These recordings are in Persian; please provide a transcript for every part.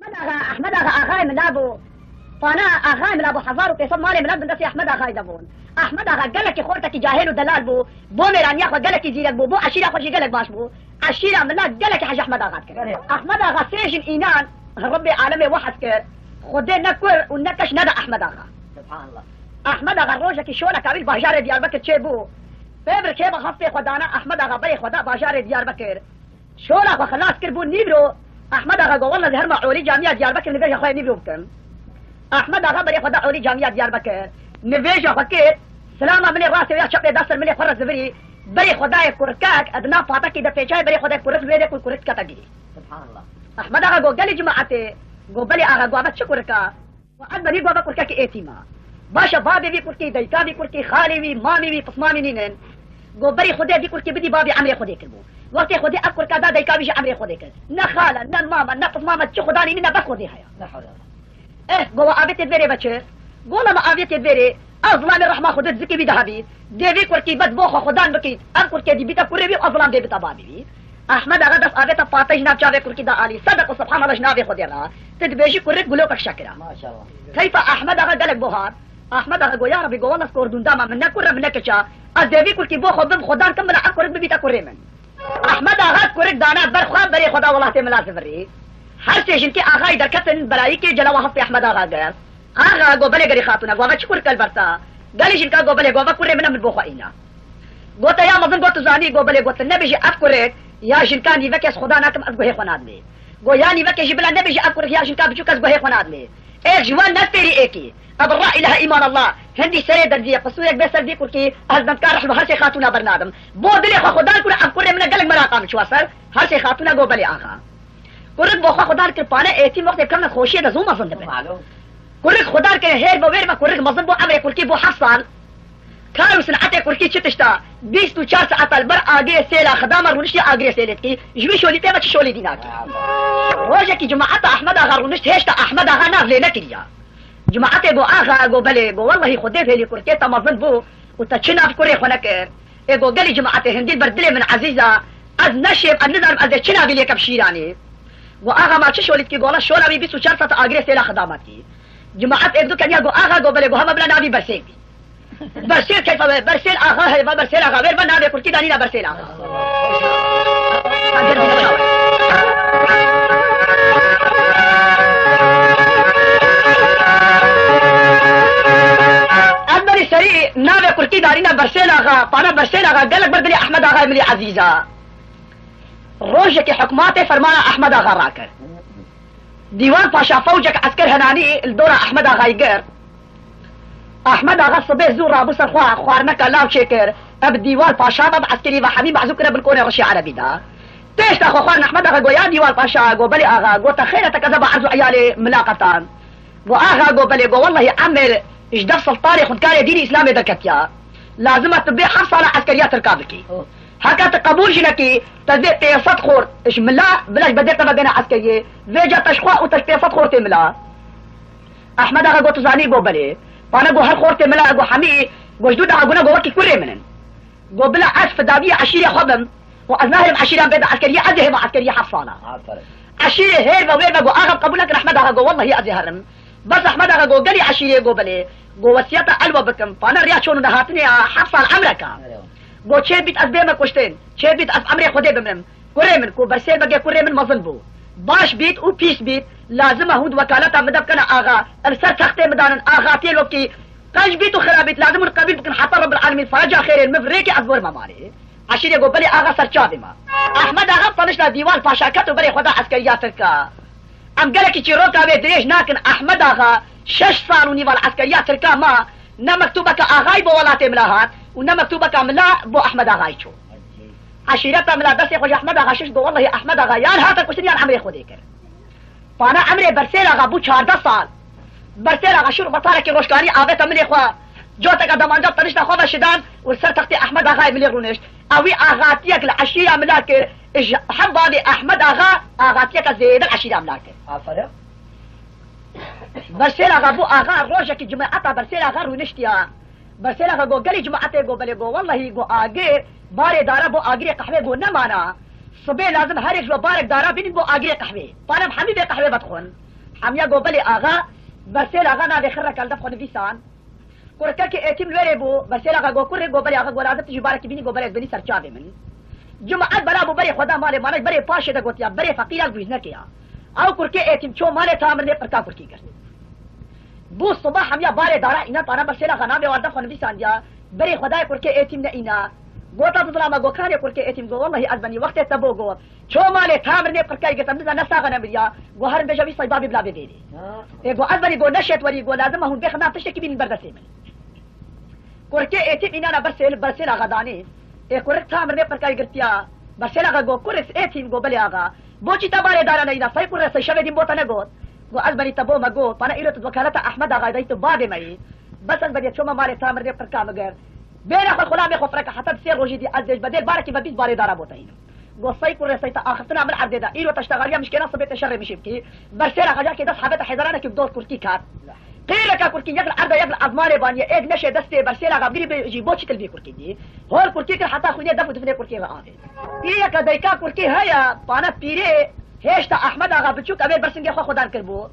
احمد اغا اغاي من ابو فانا اغاي من ابو حفار وقصب مالي من ابن احمد اغاي دبون احمد اغا قال لك خورتك جاهل ودلال بو ميران ياخذ قال لك يزيدك بو عشيره ياخذ قال لك باش بو عشيره من قال لك حاج احمد اغا احمد اغا سيجن اينان ربي عالمي واحد كر خدين نكر ونكش ندى احمد اغا سبحان الله. احمد اغا روجك شولك قبل باجار ديار بكر تشيبو فبر كيف خفي خدانا احمد اغا بي خدا باجار ديار بكر شولك وخلاص كربو نيبرو احمد اغا والله ظهر معولي جامعه ديار بكر نبيش اخويا نيبرو بكم احمد اغا بري خدا عولي جامعه ديار بكر نبيش اخوكر سلامه من راسي ويا شقي داسر من فرز زبري بري خداي كركاك ادنا فاتك دفيشاي بري خداي كرك زيد كل كرك كتاجي سبحان الله. احمد اغا قال لي جماعتي قبلي اغا قابت شكرك وعد بني قابا كركاك ايتيما باشا بابي بي كركي ديكا بي كركي خالي بي مامي بي فصمامي نينن قبلي خدي بي كركي بدي بابي عمري خدي كلبو وقت خدي اكل كذا ديكا بيجي عمري خدي كل نا خاله نا ماما نا فصمامه تشي خداني نينا بس خدي هيا لا حول ولا قوة. ايه قوا ابيت الدري بچه قول ما ابيت الدري اظلام الرحمه خدت زكي بذهبي ديفي كركي بد بوخ خدان بكيت ان كركي دي بيتا كوري بي اظلام دي بيتا بابي بي احمد اغا دس ابيت فاتح جناب جابي كركي دا علي صدق سبحان الله جنابي خدي الله تدبيشي كرك قلوبك شكرا ما شاء الله. كيف احمد اغا قالك بوهار احمد اغا يا ربي قول نسكور دون داما من كره من كچا ازيفي كركي بو خدم خدان كم لا كرك بيتا كوري من احمد اغا كرك دانا برخوا بري خدا والله تملا سفري هر سيشن کی آغای در کتن برای که جلوه هفته احمد آغا گرد آغا گوبله گری خاتونا گوه چکور کل برتا گلی شنکا گوبله گوه کره من بخوا اینا گوتا یا مزن گوتو زانی گوبله گوتا نبیجی اف کرک یا شنکا نیوه کس خدا ناکم از گوه خوناد لی گو یا نیوه کسی بلا نبیجی اف کرک یا شنکا بچو کس گوه خوناد لی ایک جوان نستیری ایکی اب الرا اله ایمان الله هندی سره درجیه قصویک بسر دی کرکی حضرتکار رحمه هر سی خاتونا برنادم بو دلی خدا کره اف کره من گلک مراقام شو اثر هر سی خاتونا گوبله آغا كورك بوخا خدار كر بانا ايتي وقت كمنا خوشيه ده زو مظن ده معلوم. كورك خدار كر هير بوير ما كورك مظن بو امر كوركي بو حصل كانوا سنعته كوركي چتشتا 24 ساعه البر اگے سيلا خدامه رونشي اگے سيلت کی جوي شولي تبا شولي ديناك روجه کی جماعه احمد اغا رونش هشتا احمد اغا نار لينا كريا جماعه بو اغا گو بله بو والله خدي في كوركي تمظن بو وتچنا كوري خنك ايغو گلي جماعه هندي بردله من عزيزه از نشب النظر از چنا بيلي كبشيراني واغا ما چش ولید کی گولا شولا بی 24 ساعت اگری سیلا خدامات کی جماعت ایک دو کنیا گو آغا گو بله گو هم بلا نابی برسیل برسیل کیف برسیل آغا ہے برسیل آغا غیر بنا بے کرتی دانی نا برسیل آغا اندری سری نا بے کرتی دانی نا برسیل آغا پانا برسیل آغا گلک بردلی احمد آغا ملی عزیزہ روجه کی حکمات فرمانا احمد آغا راکر دیوان پاشا فوجك عسكر هناني الدورة احمد آغا يقر احمد آغا صبح زور رابو سر خوارنك لاو شكر اب دیوان پاشا باب عسكري وحبيب عزوكر بالكون الرشي عربي دا تيش تاخو خوارن احمد آغا قو يا ديوان پاشا قو بلي آغا قو تخيلة كذا بعرضو عيالي ملاقتان قو آغا قو بلي قو والله عمر اجدف سلطاني خد كاري ديني اسلامي دركتيا لازم تبي حرص على عسكريات ركابكي حكات قبول جنكي تزيد تيصد خور اش ملا بلاش بديت بدنا عسكريه فيجا تشخوا وتشتيصد خور تملا احمد اغا قوت زاني قو بلي فانا قو هر خور تملا قو حمي قو جدود اغا قونا قو وكي كوري منن قو بلا عسف دابية عشيرة خدم وازناهرم عشيرة بيضا عسكرية ازهب عسكرية حصانة عشيرة هيربا ويربا قو اغا قبولك احمد اغا قو والله هي ازهرم بس احمد اغا قو قلي عشيرة قو بلي قو وسيطة الوا بكم فانا ريا شونو نهاتني حصان عمركا گو چه بیت از بیمه کشتین چه بیت از امر خودی بمنم کوره من کو برسیل بگه کوره من مظن بو باش بیت او پیش بیت لازم هود وکالتا مدب کنا آغا السر تخته مدانن آغا تیلو کی قج بیت و خرابیت لازم القبیل بکن حتى رب العالمین فرجا خیر المفريكي ازور مماري عشیره گو بلی آغا سر چا ما احمد آغا طنشنا دیوان پاشاکت و بلی خدا عسکریات کا ام گله کی چیرو کا دریش ناکن احمد آغا 6 سال ونیوال عسکریات کا ما نمكتوبه كاغاي بولات ملاهات ونمكتوبه كاملا بو احمد اغاي شو عشيرتها ملا بس يا خوش احمد اغا شش والله احمد اغا يان هاتك كشتني عن عمري خديك فانا عمري برسيل اغا بو 14 سال برسيل اغا شو بطارك روشكاني ابيت من اخوا جوتك دمان جاب تنشتا خوضا شدان ورسل تختي احمد اغاي ملي رونش اوي اغاتيك العشيره ملاك حبابي احمد اغا اغاتيك زيد العشيره ملاك عفوا برسيل اغا بو اغا روجك جماعه برسيل اغا رونشتيا برسيل اغا گو گلی جماعته گو بله گو والله گو آگه بار دارا بو آگری قهوه گو نمانا صبح لازم هر ایک بارک دارا بین بو آگری قهوه پانم حمی به قهوه بدخون حمیا گوبل آغا برسل آغا نا بخره کال دفخ نویسان کورکا که اتیم لوری بو برسل آغا گو کره گوبل آغا گولادت جبارک بینی گوبل بنی سرچاوی من جمعات بلا بو بری خدا مال مالک بری پاشه دا گوتیا بری فقیرا گوزنه کیا او کورکه اتیم چو مال تامر نے پرکا کورکی کرد بو صبح حمیا بار دارا اینا پانا برسل آغا نا بوار دفخ نویسان دیا بری خدای کورکه اتیم نه اینا گوتا تو ما گو کاری کورکه اتیم گو والله از بنی وقت تبو گو چو مال تامر نے پرکا گتم نسا غنا مریا گو هر بجوی صيباب بلا بيدي گو از بنی گو نشت وری گو لازم هون بخنا تشکی بین بردسه من کورکه اتیم اینا برسل آغا دانی کورک تامر نے پرکا گرتیا برسل آغا گو کورس اتیم گو بلی آغا بوچی تباره دارا نینا سای کورس شوی دیم بوتا نگو گو از بنی تبو مگو پانا ایرت وکالت احمد آغا دایتو باب مئی بس از بنی چو مال تامر نے پرکا مگر بين اخر خلا بيخو فرك حتى تصير روجي دي ازج بدل بارك بديش باري دارا بوتين قصي كل سيتا اخرتنا من عبد ده ايرو تشتغل يا مشكله صبيت شر مش يبكي برسيرا خجا كده صحابته حضرانك بدور كركي كات قيلك كركي يقل عرض يقل اضمار بان ايج نشي دستي برسيرا غبري بيجي بوتش تلبي كركي دي هول كركي حتى خويا دفو دفني كركي غافي قيلك دايكا كركي هيا بانا بيري هيشتا احمد اغا بتشوك ابي برسنجي خو خدان كربو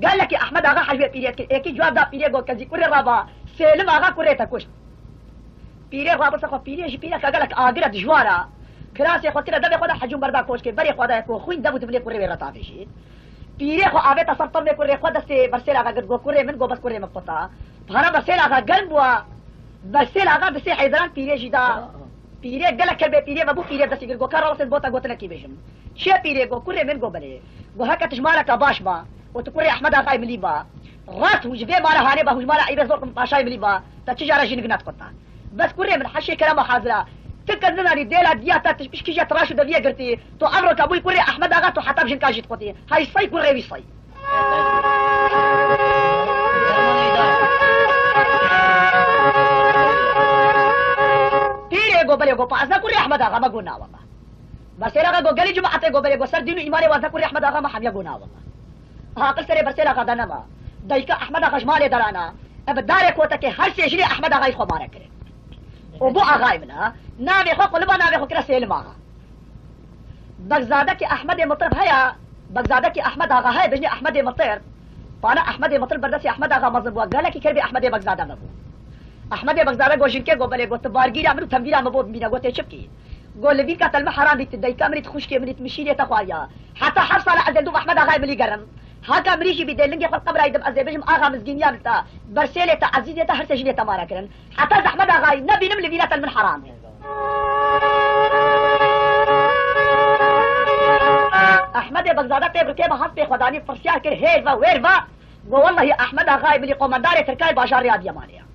قال لك احمد اغا حجبي بيري اكي جواب دا بيري جو كزي كوري رابا سلم اغا كوريتا كوش پیره خوا بس خو پیره جی پیره کګلک اګره دجوارا کراس خو تیر دبه خدا حجم بردا کوش کې بری خدا کو خوین دبو دبل کوری ورتا فيشي پیره خو اوه تصفر میں کوری خدا سے برسل اگا گو کوری من گو بس کوری مقطا بھارا برسل اگا گن بوا برسل اگا بس حیدران پیره جدا پیره گلک به پیره بابو پیره دسی گو کارو سے بوتا گوتنا کی بشم شی پیره گو کوری من گو بلی گو هکا تجمالا کا باش با وتكوري احمد اغا ملي با غات وجبي مالا هاني با وجمالا ايبس زور باشاي ملي با تجاره جنقنات قطا بس كوري من حشي كلام حاضرة تكذنا لي ديلا دياتا تشبش كي جات راشد ديا قرتي تو امرك ابوي كوري احمد اغا تو حتى بجن كاجيت قطي هاي صي كوري وي صي تيري غو بلي غو پازا كوري احمد اغا ما غنا والله بس اغا غو غلي جمعه غو بلي غو سر دينو ايماني وازا كوري احمد اغا ما حميا غنا والله ها قل سري برسل اغا دنما دايكا احمد اغا جمال درانا ابدارك وتك هر شيء جري احمد اغا خو مارك وبو اغاي منا نابي خو قلبا نابي خو كرسي لما بغزاده كي احمد مطرب هيا بغزاده كي احمد اغا هاي بجني احمد مطر فانا احمد مطرب بردسي احمد اغا مزبوا قال لك كربي احمد بغزاده مبو احمد بغزاده گوشن کے گو بلے گو تبارگی عملو تمبیرا مبو بينا گو تشبكي گو لبي کا تلم حرام دي كامري تخش كي منت مشيله تخوايا حتى حرص على عدل دوب احمد اغا ملي قرن هاكا مريشي بدلنجي خل قبر ايدم ازبجم اغا مزجين يابتا برسيله عزيزه هر سجنه تمارا كرن حتى احمد اغا نبي نملي فينا من حرام احمد بغزاده تبر كيما حسب خداني فرسيا كر هيفا ويرفا والله احمد اغا بلي قومندار تركاي باشار رياض يمانيا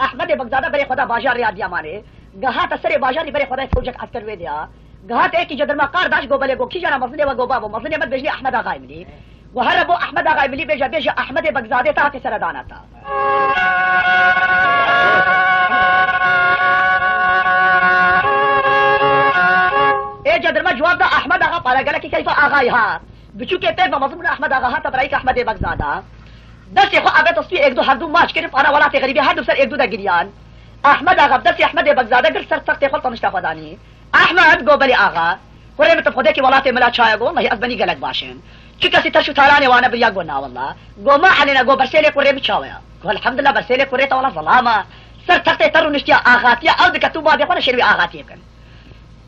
احمد بغزاده بري خدا باشار رياض يماني غها تسري باشار بري خدا فوجك عسكر ويديا غات ايكي جدر ما قار داش گوبله گو كيجانا مصني و گوبابو مصني مد بجلي احمد اغا ملي وهربو احمد اغا ملي بيجا احمد بغزاده تا في سردانا تا اي جدر ما جواب دا احمد اغا قال لك كيف اغاي ها بچو کے تے مضمون احمد اغا ها تبرايك احمد بغزاده دس خو ابي تصفي ایک دو هر دو ماچ كرف انا ولا غريبي هر دو سر ایک دو دا گريان احمد اغا دس احمد بغزاده قال سر سر خلط مش تاخداني احمد گوبلی آغا قريب تفخده كي ولاتي ملا چايا گو والله ازبني قلق باشين چكا سي ترشو تاراني وانا بريا گونا والله گو ما علينا گو برسيلي قريب چاويا گو الحمد لله برسيلي قريب ولا ظلامة سر تختي ترو نشتيا آغاتيا او دكتوبا بيخونا شروي آغاتيا كن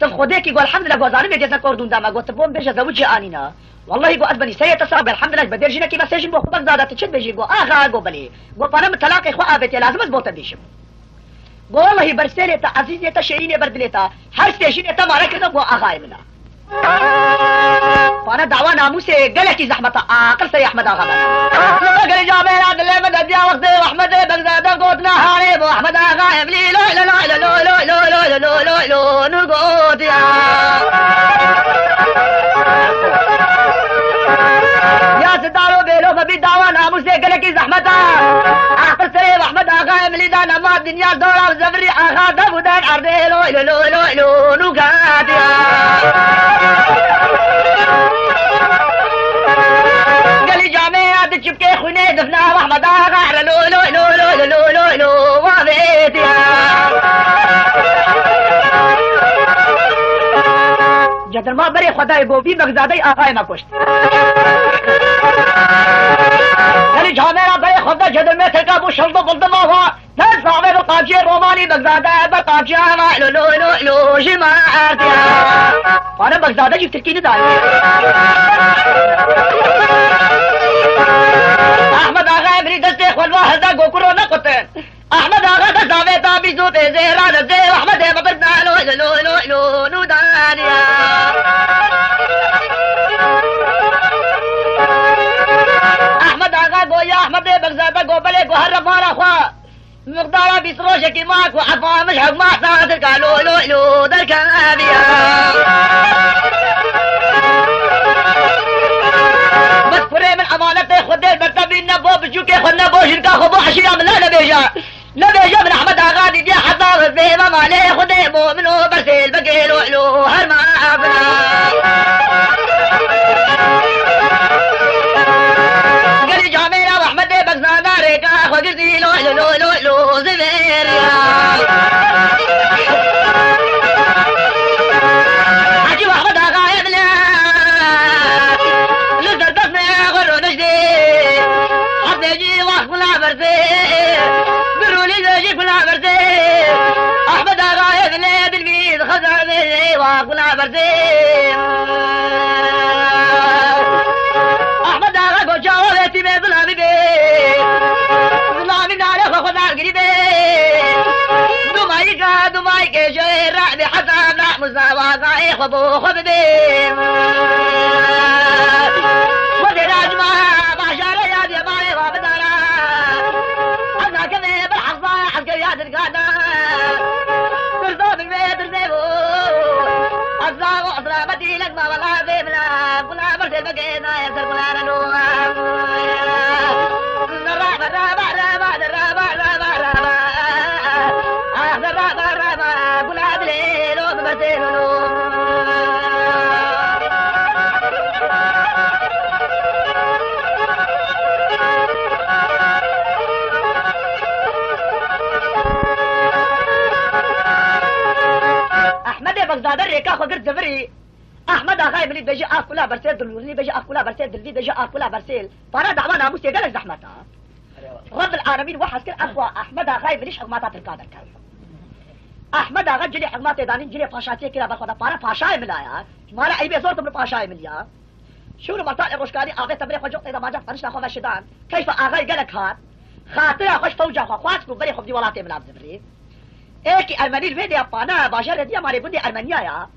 تفخده كي گو الحمد لله گو ظالم يجزا كوردون داما گو تبون بيجا زوجي آنينا والله گو ازبني سيئة تصاب الحمد لله بدير جينا كي مسيجن بو خبك زادة تشد بيجي گو آغا گوبلي گو پانا متلاقي خو آبتي لازم ازبوتا بيشم والله برسيلي تا عزيزي تا شيريني بردليتا هر ستيشيني تا مارا كده گو آغاي منا فانا دعوة ناموسي قلكي زحمة عاقل سي احمد اغا بنا قل جابين عبد الله مدد يا وقتي واحمد بغزاده قوتنا هاريب واحمد اغا يبلي لا لا لا لا لا لا لا لا لا لا نقوت يا يا ستارو بيلو فبي دعوة ناموسي قلكي زحمة عاقل سي واحمد اغا يبلي دانا ما الدنيا دولار زفري اغا دبودان عرضي لو لو لو لو لو نقوت يا قالي جامعة تشبكي خوني دفنا واحمد اغا على لو لو لو لو لو لو لو وابيت يا جدر ما بري خداي بو بي بغزادي اغاي ما كشت گلی جامعه برای خود جد میں تھکا وہ شلد بلد ماوا نہ صاحب القاجی رومانی بغداد بقاجی لو لو لو لو جماعت انا بغداد جبت تركيني داي احمد آغا امری دستے خلوہ دا گوکرو نہ قطن احمد آغا دا زاوے تا بیزو تے زہران دے احمد مبرنا لو لو لو لو لو دانیا احمد آغا گویا احمد بغداد گو بلے گو ہر مارا خوا مقدارا بيسروش كي معك وعفا مش حق ما صارت قالوا لو لو ذا الكابيا مذكورة من امانته خدي المرتبي نبو بجوكي خد نبو شركا خبو عشيرا من لا نبيجا من احمد اغادي دي حضار في امام عليه خدي مؤمنو برسيل بقي لو لو هرما عبنا قالي جامينا واحمد بغزانا ريكا خدي لو لو لو لو لو زبير عجيب احمد اغايب لا لزردتنا غرو نجدي حد يجي واخ كلها برزي برولي يجي كلها برزي احمد اغايب لا بالبيت خزر بي واخ كلها برزي احمد اغا قو جاوبتي بي ظلامي بي ظلامي ناري خو خدار قريبي دمائي كي جاي رعبي حسن لا مزاوى غاي خبو خبدي ودي راجمة معشارة يا دي ماي غابدارا حزنا كمي بالحظة حزكي يا درقانا ترزو بالبيت ترزيبو أزاغو أسرى بدي لك ما والله في ملا كلها برسل بقينا يسر كلها نلوها الرابع الرابع الرابع الرابع الرابع الرابع الرابع الرابع كلها بليل وببسيل ونوم احمد بغداد الريكا خقر دبري احمد اخاي بلي بيجي اكلها برسيل دلورني بيجي اكلها برسيل دلبي بيجي اكلها برسيل فانا دعوة ناموس يقلق زحمتها رب العالمين واحد كل اخوة احمد اخاي بليش حكماتات القادر كان احمد اغا جلي حكمات دانين جلي فاشاتي كلا برخودا فانا فاشاي ملايا مالا اي بيزور تبلو فاشاي مليا شو مرتاح الروشكاري اغا تبري خجوق اذا ما جاء فنشنا خو الشيطان كيف اغا يقلق هات خاطر خوش فوجا خو خواتكو بري خبدي ولاتي من عبد ايكي الماني الفيديا بانا باشر دي ماري بندي المانيا يا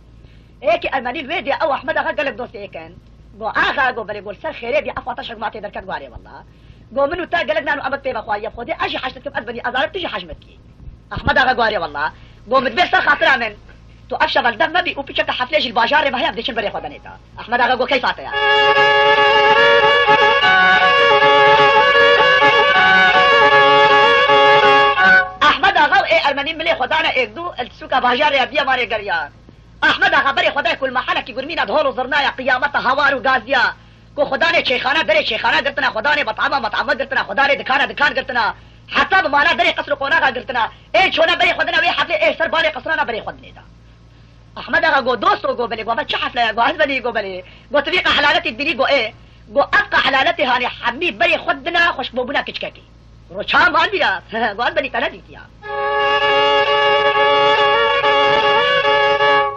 ايكي الماني الفيديا او احمد اغا قلق دوست ايكن قو اغا قو بري قول سر خيري دي افا تشرق ماتي دركت قواري والله قو منو تا قلقنا انو ابد بيبا خوايا خودي اجي حاجتكم ادبني ازارب تجي حجمتكي احمد اغا قواري والله قو مدبير سر خاطرها من تو افشل الدم مبي وبيشك حفليج الباجار ما هي بديش بري خدانيتا احمد اغا قو كيف عطيا احمد اغا ايه الماني ملي خدانا ايدو السوكا باجار يا بيا ماري قريان احمد اغا بري خداي كل محل کی گرمینا دھولو زرنایا قیامت هوارو غازیا کو خدا نے شیخانہ درے شیخانہ گرتنا خدا نے مطعمہ مطعمہ گرتنا خدا نے دکانہ دکان گرتنا حتى بمانا دري قصر قونا گرتنا اے چھونا بري خدنا وی حفلے اے سر بارے قصرانا بري خدنے دا احمد اغا گو دوستو گو بلے گو ما حفلہ گو حزبني گو بلے گو طريق حلالتي الدني گو اے گو ابقى حلالتي هاني حبيب بري خدنا خوش بوبنا کچککی روچان وان بیا وان بني تنا دیتیا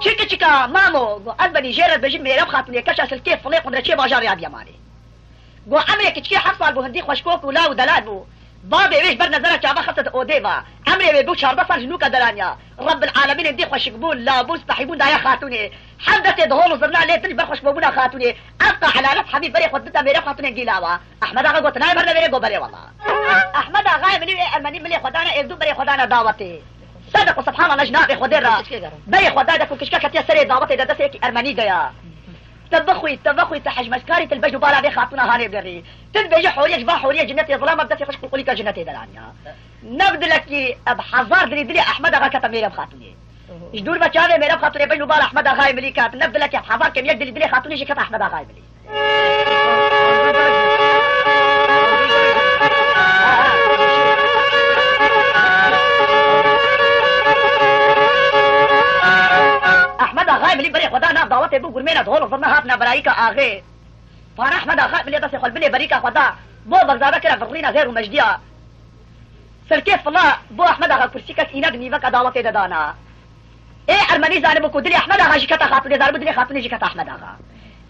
چیکا چیکا مامو گو البني جيرت بجي میرا خاطني كشاس الكيف فلي قدرت شي باجار يا ماري گو عمري كچكي حصل بو هندي خوشكوك ولا ودلال بو بابي ويش بر نظرة جابا خطت اوديفا عمري بو 14 سنة جنوكا دلانيا رب العالمين هندي خوشكبون لا بوس تحيبون دا يا خاتوني حمدتي دهول وزرنا ليه تلج بر خوشكبونا خاتوني ابقى حلالات حبيب بري خدتها ميرا خاتوني قيلاوا احمد اغا قلت ناي مرنا بري قو بري والله احمد اغا مني الماني ملي خدانا ايدو بري خدانا دعوتي صدق سبحان الله جنابي خديرا بري خدانا كل كشكا كتيا سري دعوتي دا دسيكي ارماني ديا تبخوي تحج مسكاري تلبجو بالا بي خاتونا هاني بري تنبجي حوريه جبا حوريه جنتي ظلام بدسي خش قولي كجنتي دلانيا نبد لك بحزار دري احمد اغا كتا ميرا خاتوني جدور بچاوي ميرا خاتوني بجو بالا احمد اغا مليكات نبد لك بحزار كم يد دري خاتوني شي كتا احمد اغا ملي احمد اغا ملي بري خدا نا دعوت ابو گرمينا دهول فرنا هاتنا برايكا اغي فانا احمد اغا ملي دسي خل بني بريكا خدا بو بغداد كده فرينا غير ومجديه سركيف الله بو احمد اغا كرسي كاس اينا بنيفا كدعوة دانا ايه ارمني زانبو كودلي احمد اغا جكتا خاتوني زانبو دلي خاتوني جكتا احمد اغا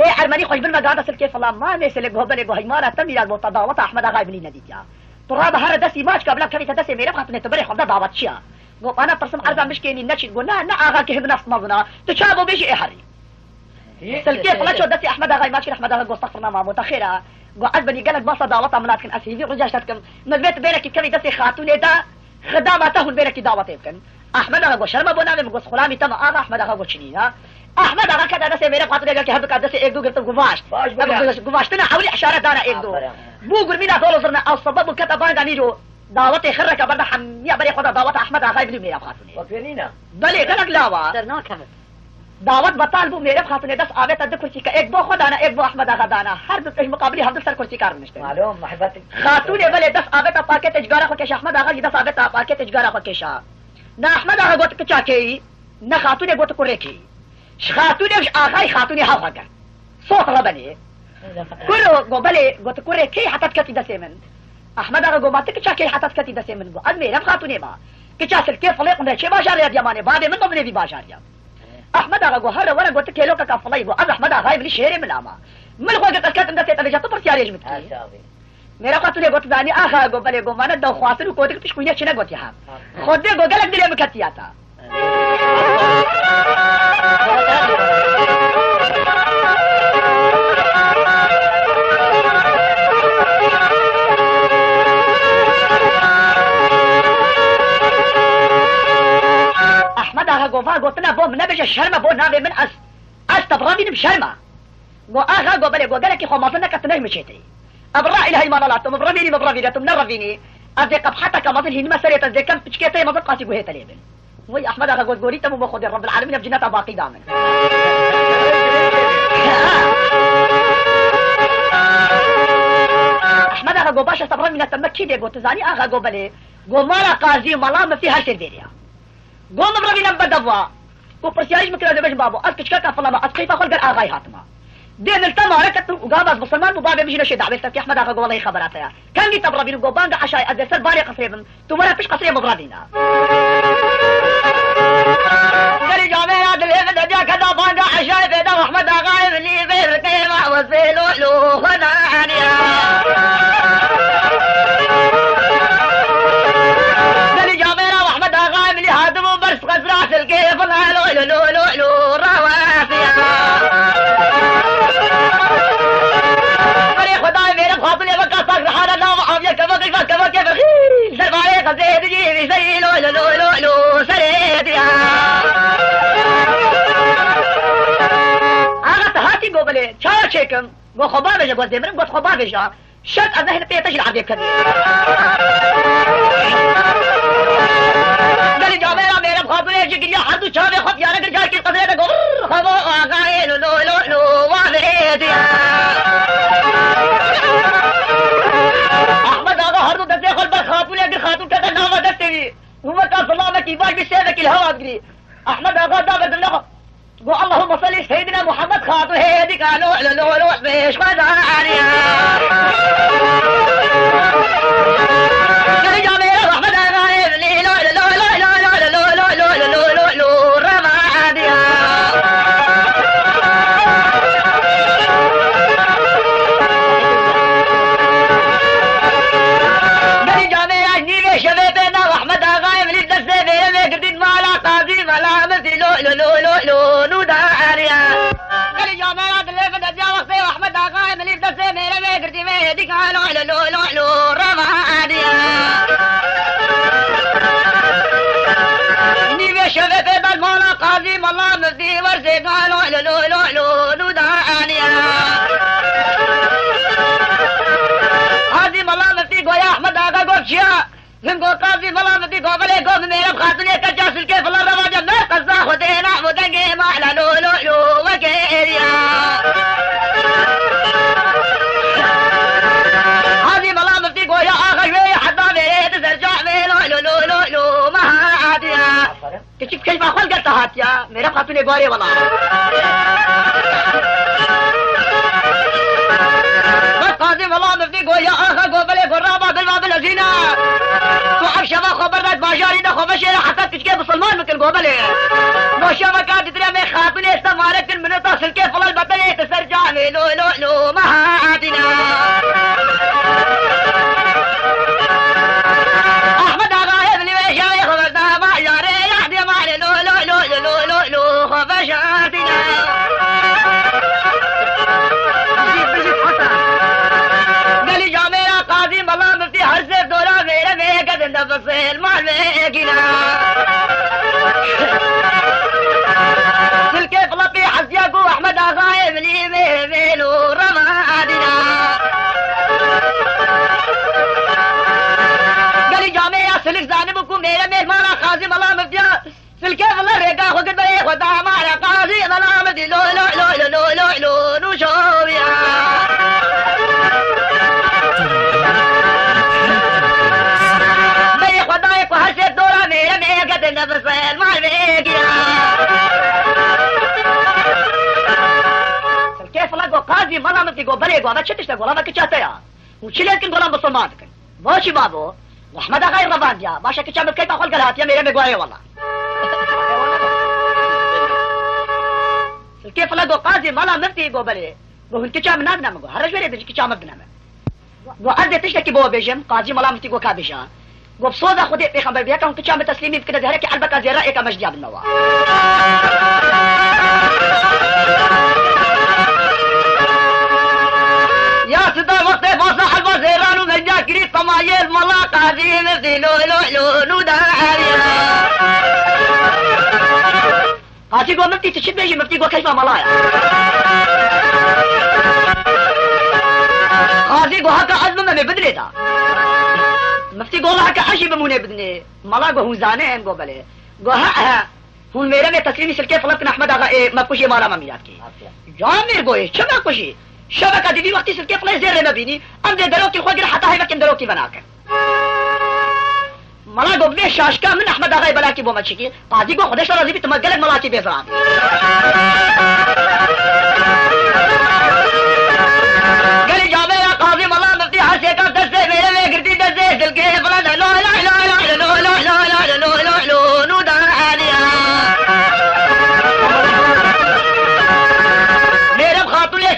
ايه ارمني خوش بالمغادة سركيف الله ما نسلك هبلك وهيمانا تميلا بو تدعوة احمد اغا ابني نديتيا تراب هر دسي ماش قبل كبي تدسي ميرب خاتوني تبري خبدا دعوة شيا قو انا ترسم ارزا مشكيني نشي قو نا اغا كهب نفس مظنا تشابو بيجي ايه حري سلكيف الله شو دسي احمد اغا ماشي احمد اغا قو استغفرنا ما متخيرا قو عزبني قالك باصة دعوة مناتكن اسيفي رجاشتكم نلبيت بينك كبي دسي خاتوني دا خدامته بينك دعوة يمكن احمد اغا شرم بونا में गुस खुलामी तम आगा अहमद आगा को चुनी ना अहमद आगा का दादा से मेरे पास रहेगा कि हद का दसे एक दो गिरत गुवाश गुवाश तना حوالي اشاره دانا एक दो بو गुरमीना दौल सरना او سبب كتبان غني جو دعوت خرك برده حميه بري خدا دعوت احمد आगा ابن मेरा खातून وكينينا بلي غلط लावा درنا كم दावत बता बो मेरे खातून 10 आवे तद कुर्सी का एक बो खुदा ना एक बो अहमद आगा दाना हर दस मुकाबले हम सर कुर्सी कार नشته معلوم محبتك खातून بلي 10 आवे تا पाके تجاره को के احمد आगा 10 आवे تا पाके تجاره को के شاه نا احمد آغا گوت کچا کی نا خاتون گوت کو ریکی خاتون مش آغای خاتون هاغا صوت ربني كله گو بله گوت کو ریکی حتت کتی دسه من احمد آغا گو مات کچا کی حتت کتی دسه من گو ادمي رب خاتون ما کچا سر کې فلق نه چې بازار یا دیمانه بعد من بني بي بازار یا احمد آغا گو هر ورا گوت کيلو کا فلای گو احمد آغا ابن شهر ملاما من گو گت کت دسه ته جاتو پر سیارې جمت मेरा खातून गोत दानी आखा गो बले गो माने दो खातून को देख कुछ कुया छने गोती हां खुद गो गलत दिले में कतिया था احمد आखा गो वा गोतना बो من بج شرم बो ना من اس تبغاني بشرمه गो आखा गो बले गो गले की خماسنا كتنه مشيتي أبرا إلهي ما نلاتم مبرميني مبرمينتم نرفيني أدي قبحتك مظل هنما سريت أدي كم تشكيتي مظل قاسي قوهي تليبن وي أحمد أغا قول قولي تمو بخود الرب العالمين بجنة باقي دامن أحمد أغا قول باشا صبرا من التمكي دي قول تزاني أغا قول بلي قول مالا قازي ومالا مفتيها سيرفيريا قول مبرمينا بدوا قول برسياريش مكرا دبش بابو أسكشكاكا فلاما أسكيفا خلقر آغاي هاتما دين التمارة وقابز مسلمان مبابة مجينا شيء دعوة تفتي أحمد أغا والله خبراتها كان جي تبرابين وقوبان عشاء أدسر باري قصريبن تمارا فيش قصرية مبرابينا قالي جامعة دلهفن دجا كدا باندا عشاء بيدا وأحمد أغا ابني بير كيما وزيلو لو خنانيا قالي جامعة وأحمد أغا ابني هادمو برس قصرا سلكي فلا لو لو لو لو رواسيا خدای میرے خاطر نے وقت تک رہا نہ اب یہ کبھی کبھی بخیل سرمایہ قزید جی زي لو لو لو لو سرید يا اغت هاتي قبل چا چيكم گو خباب جا گو دمرم گو خباب جا شت ذهن پیتش العب كذي قال جا میرے خاطر جي کہ حد چا خط يا رجل جا کی قدرت گو خبا اغا لو لو لو لو وارد يا احمد آغا هر دو دستے خل بر خاتون اگر خاتون کہتا نام دستے بھی عمر کا صلاح کی باش بھی سیدہ کی الہوات گری احمد آغا دابر اللہ گو اللہم صلی سیدنا محمد خاتون ہے دی کالو لو لو بیش مداریا کلی جا میرا احمد آغا ابنی لو لو لو لو لو لو لو لو لو لو لو رمادیا شبه بينا واحمد اغا من الدسه بينا قديد مالا قاضي مالا مثل لو لو لو لو لو نوداريا قال يا مالا دلي فدا جا وقتي واحمد اغا من الدسه بينا قديد ما هديك لو لو لو لو لو رماديا ني شبه بينا مالا قاضي مالا مثل ورزي لو لو لو لو لو نوداريا هذه مالا مثل يا احمد اغا قوشيا من قاضي ملامتي قابله قوم میرا خاتون کا جاسل کے فلا رواجہ میں قضا خدینا مدنگے مالا لو لو لو وکیریا هذه ملامتي گویا آخر میں حدا میرے تسرجع میں لو لو لو لو لو مہادیا کچھ کچھ باخل کرتا ہاتیا میرا خاتون گوارے والا قاضي ملامتي گویا آخر دینا تو اب شما خبر داد باشاری دا خبر شیر حتی تشکه مسلمان مکن گوبله نو شما کا دیتره میں خاتون ایسا مارکن منو تا سلکے فلال بطلے تسر جامے لو لو لو مہا دینا احمد آقا ابن ویشاوی خبر دا باشاری یحدی مارے لو لو لو لو لو لو خبر شاتنا گلی جا میرا قاضی ملا مفتی ہر سے دورا میرے میں گدن دفصیل مال میں گنا سلکے فلپی حسیا کو احمد آقا ابنی میں میلو رما دینا گلی جا میرا سلک زانب کو میرے مہمانا قاضی ملا مفتی سلکے فلا ریگا خوگت بے خدا ہمارا قاضی ملا مفتی لو لو لو لو لو لو نو شوبیا خدای کو ہر سے دورا میرے میں گد نفس مار میں گیا كيف لقوا قاضي ملامتي قو بري قو ما تشتش تقول ما كشاتا يا وشي لكن قول مسلمان كن ماشي بابو واحمد غير ربان يا باشا كشام كيف اقول قالات يا ميري مقواي والله كيف لقوا قاضي ملامتي قو بري قو الكشام نابنا مقو هرج بري بيجي كشام ابنا قو ارد تشتكي بو بيجم قاضي ملامتي قو كابشا وبصودا خدي في خبر بيها كان كشام تسليمي بكده ظهرك علبك زي رايك مشجع بالنوا يا سيدا وقت فاصح البزيران ومجا كريت طمايل ملا قاضي مفدي لو لو لو نودا قاضي قو مفتي تشد بيجي مفتي قو كيف ملايا قاضي قو هكا عزم ما بدري دا مفتي قول هكا عشي بمونه بدني ملا قو هون زانين قو بلي قو ها هون میرے میں تسلیمی سلکے فلپن احمد آغا مکوشی مالا ممیات کی جامیر گوئے چما کشی شبکہ دیوی وقتی سلکے فلے زیر مبینی ام دے درو کی خوگر حتا ہے مکن درو کی بنا کر ملا گو بے شاشکا من احمد آغا بلا کی بو مچی کی قاضی کو خودش راضی بھی تم گلک ملا کی بے زراب گلی جاوے یا قاضی ملا مفتی حسے کا دستے میرے میں گردی دستے سلکے فلے لو لا لا لا لو لا لا لا لو لا لو نو دا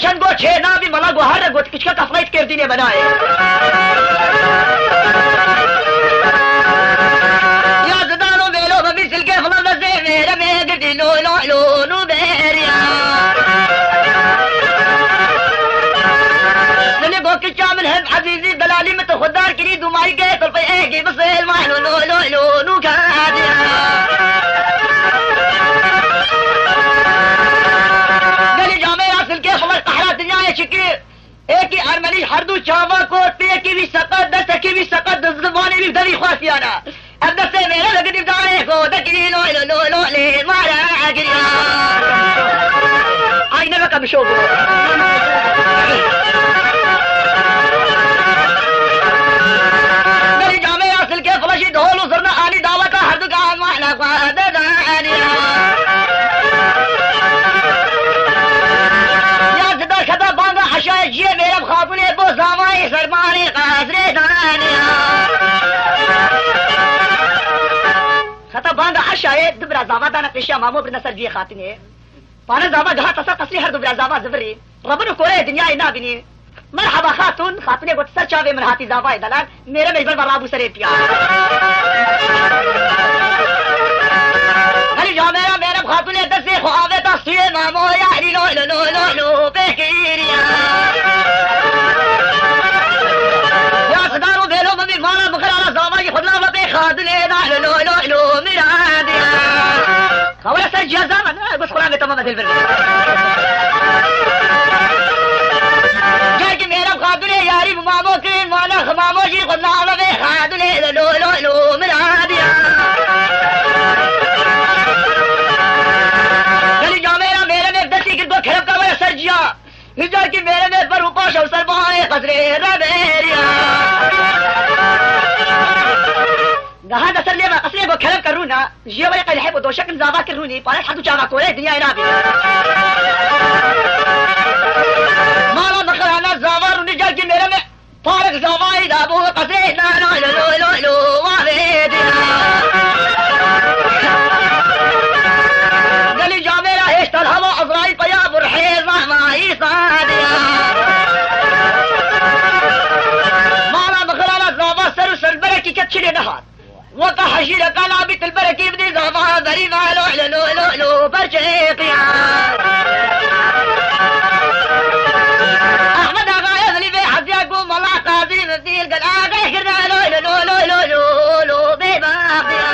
چند گو چھ نا بھی ملا گو ہر گو کچھ کا کفلائٹ کردی نے بنائے یا زدانو میلو بمی سلکے خلال دسے میرے میں گردی لو لو لو نو بیریا سلی گو کچا من حب حزیزی دلالی میں تو خوددار کری دمائی گئے طرف ایگی بسیل معنو لو لو لو نو کھا دیا ایک ہی ارملی ہر دو چاوا کو تے کی بھی سقط دس کی بھی سقط زبانی بھی دلی خاصیانا اب دس میرے لگدی دانے کو دکی لو لو لو لے مارا اگریا آئینہ کا بشو میری جامع اصل کے فلشی ڈھول زرنا علی دعوت کا ہر دکان مانا قاد دانیا عشاء جيه بيرب خاطوني بو زاماي سرماني قاسري دانيا خطا باند عشاء دبرا زاما دانا قشا مامو برنسر جيه خاطيني فانا زاما جها تسا قصري هر دبرا زاما زبري ربنا كوري دنيا انا بني مرحبا خاتون خاطوني قلت سر چاوي من هاتي زاما دلال میرے مجبر برابو سرے پیا غلی جا میرا خاتوني دسي خواوه تصوير مامو يعني لو لو لو لو لو بكيريا يا صدارو بيلو ممي مانا بخير على زاماي خدنا بطي خاتوني دا لو لو لو مراديا خولا سر جهازانا بس قرآن تمام مثل برد جاي كي میرا خاتوني ياري مامو كرين مانا خمامو جي خدنا بطي خاتوني لو لو لو مراديا خراب کروایا سرجیا ہجر کی میرے میں پر اوپاش اور سربائے قصرے ربیریا گہاں دسر لے میں قصرے کو خراب کروں نا یہ والے قلحے کو دو شکل زاوا کروں نہیں پارے حدو چاوا کولے دنیا اینا بھی مالا مخرانا زاوا رونی جا کی میرے میں پارک زاوا ایدا بو قصرے نا نا وكحشي لك لعبة البركي بدي زفا بري مالو لو لو لو برشيقيا احمد اغا يغلي في حزيكم والله قاضي مبديل قال اغا يخرنا لو لو لو لو لو لو بيباقيا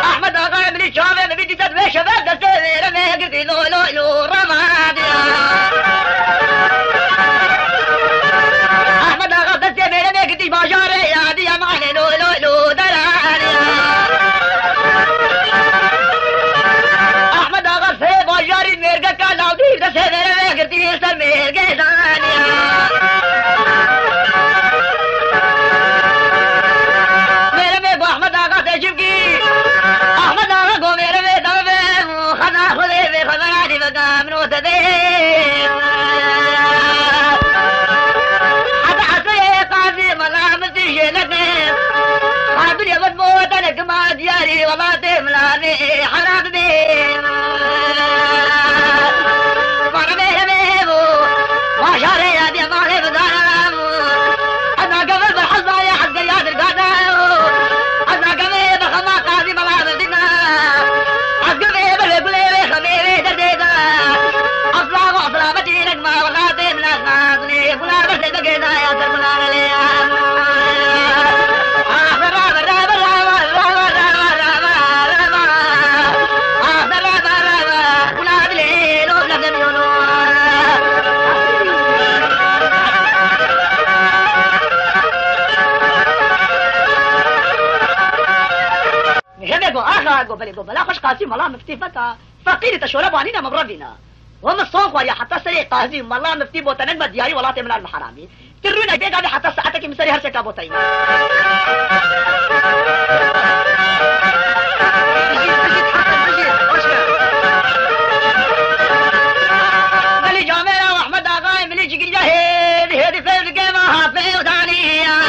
احمد اغا يملي شافي نبيدي تدوي شباب دستي رمي قلتي لو لو لو رماديا احمد اغا دستي رمي قلتي باجاري يا دي معني لو لو لو درانيا احمد اغا في باجاري ميرقا كالاو دي دستي رمي قلتي سر ميرقا دانيا मेरे में अहमद आगा तेजिब की अहमद आगा को मेरे में दबे खना खुदे बे खबरानी मकाम नो दे अदा असे काजी मलामती शेलने काबिल यमत मोत नकमा दियारी वलाते मलाने हराम दे मारे मेरे में वो माशारे याद हमारे बदाना अदा कबर बहज़ा या हद याद गादा بلا خوش قاسم ملا مفتي فتا فقير تشوره بانينا مبربنا وهم الصوق ويا حتى سري قاسم ملا مفتي بوتنك بدياري ولا تمنع المحرامي ترونا بيقى حتى ساعتك مسري هرسك ابوتين ملي جامعة واحمد آغا ملي جيجي جاهد هدي فير قيمة حافظ ودانية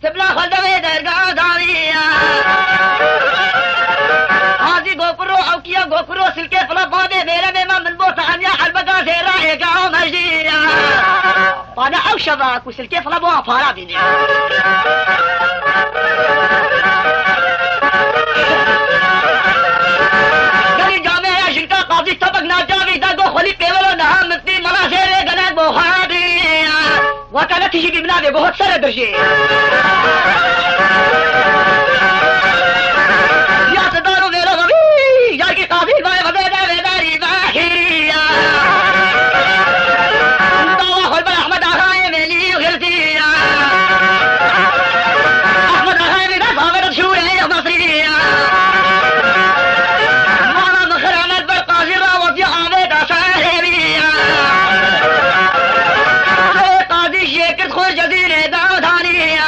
سبلا خلدوي درگاه داويا هذه گوکرو او کیا گوکرو سلکے فلا باندے میرے میں من بوت انیا البگا سے راہ گاؤں مجدیا بانا او شبا کو سلکے فلا بو فارا بینی گلی جامع شنکا قاضی سبق نہ جاوی دا گو خلی پیولو نہ مفتی ملا سے گنا بخاری وكانت تجي بمنابه بهت سنة درجي يا صدارو ميرو غبي يا كي قاضي باي غبيدا بيداري باخيري دوا خلب احمد اخاي ملي وغلتي احمد اخاي ميدا صابر شوري مصري مانا مخرمت بالقاضي راوضي عبيد صاحبي شكر خور جزيرة داودانية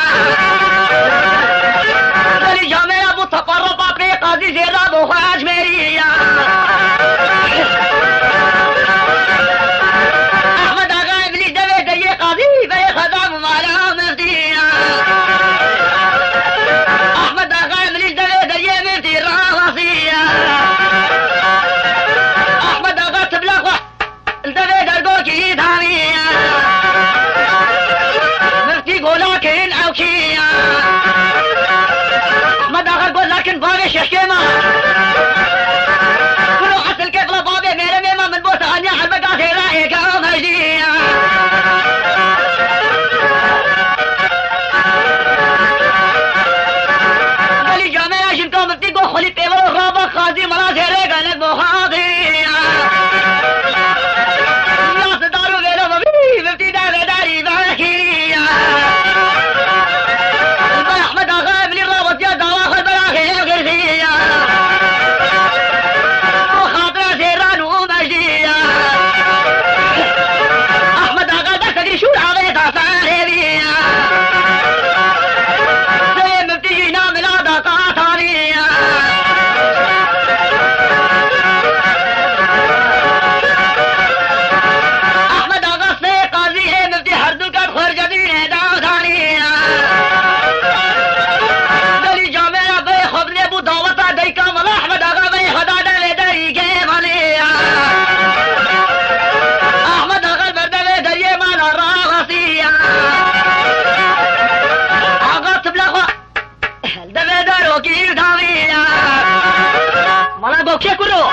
چه کرو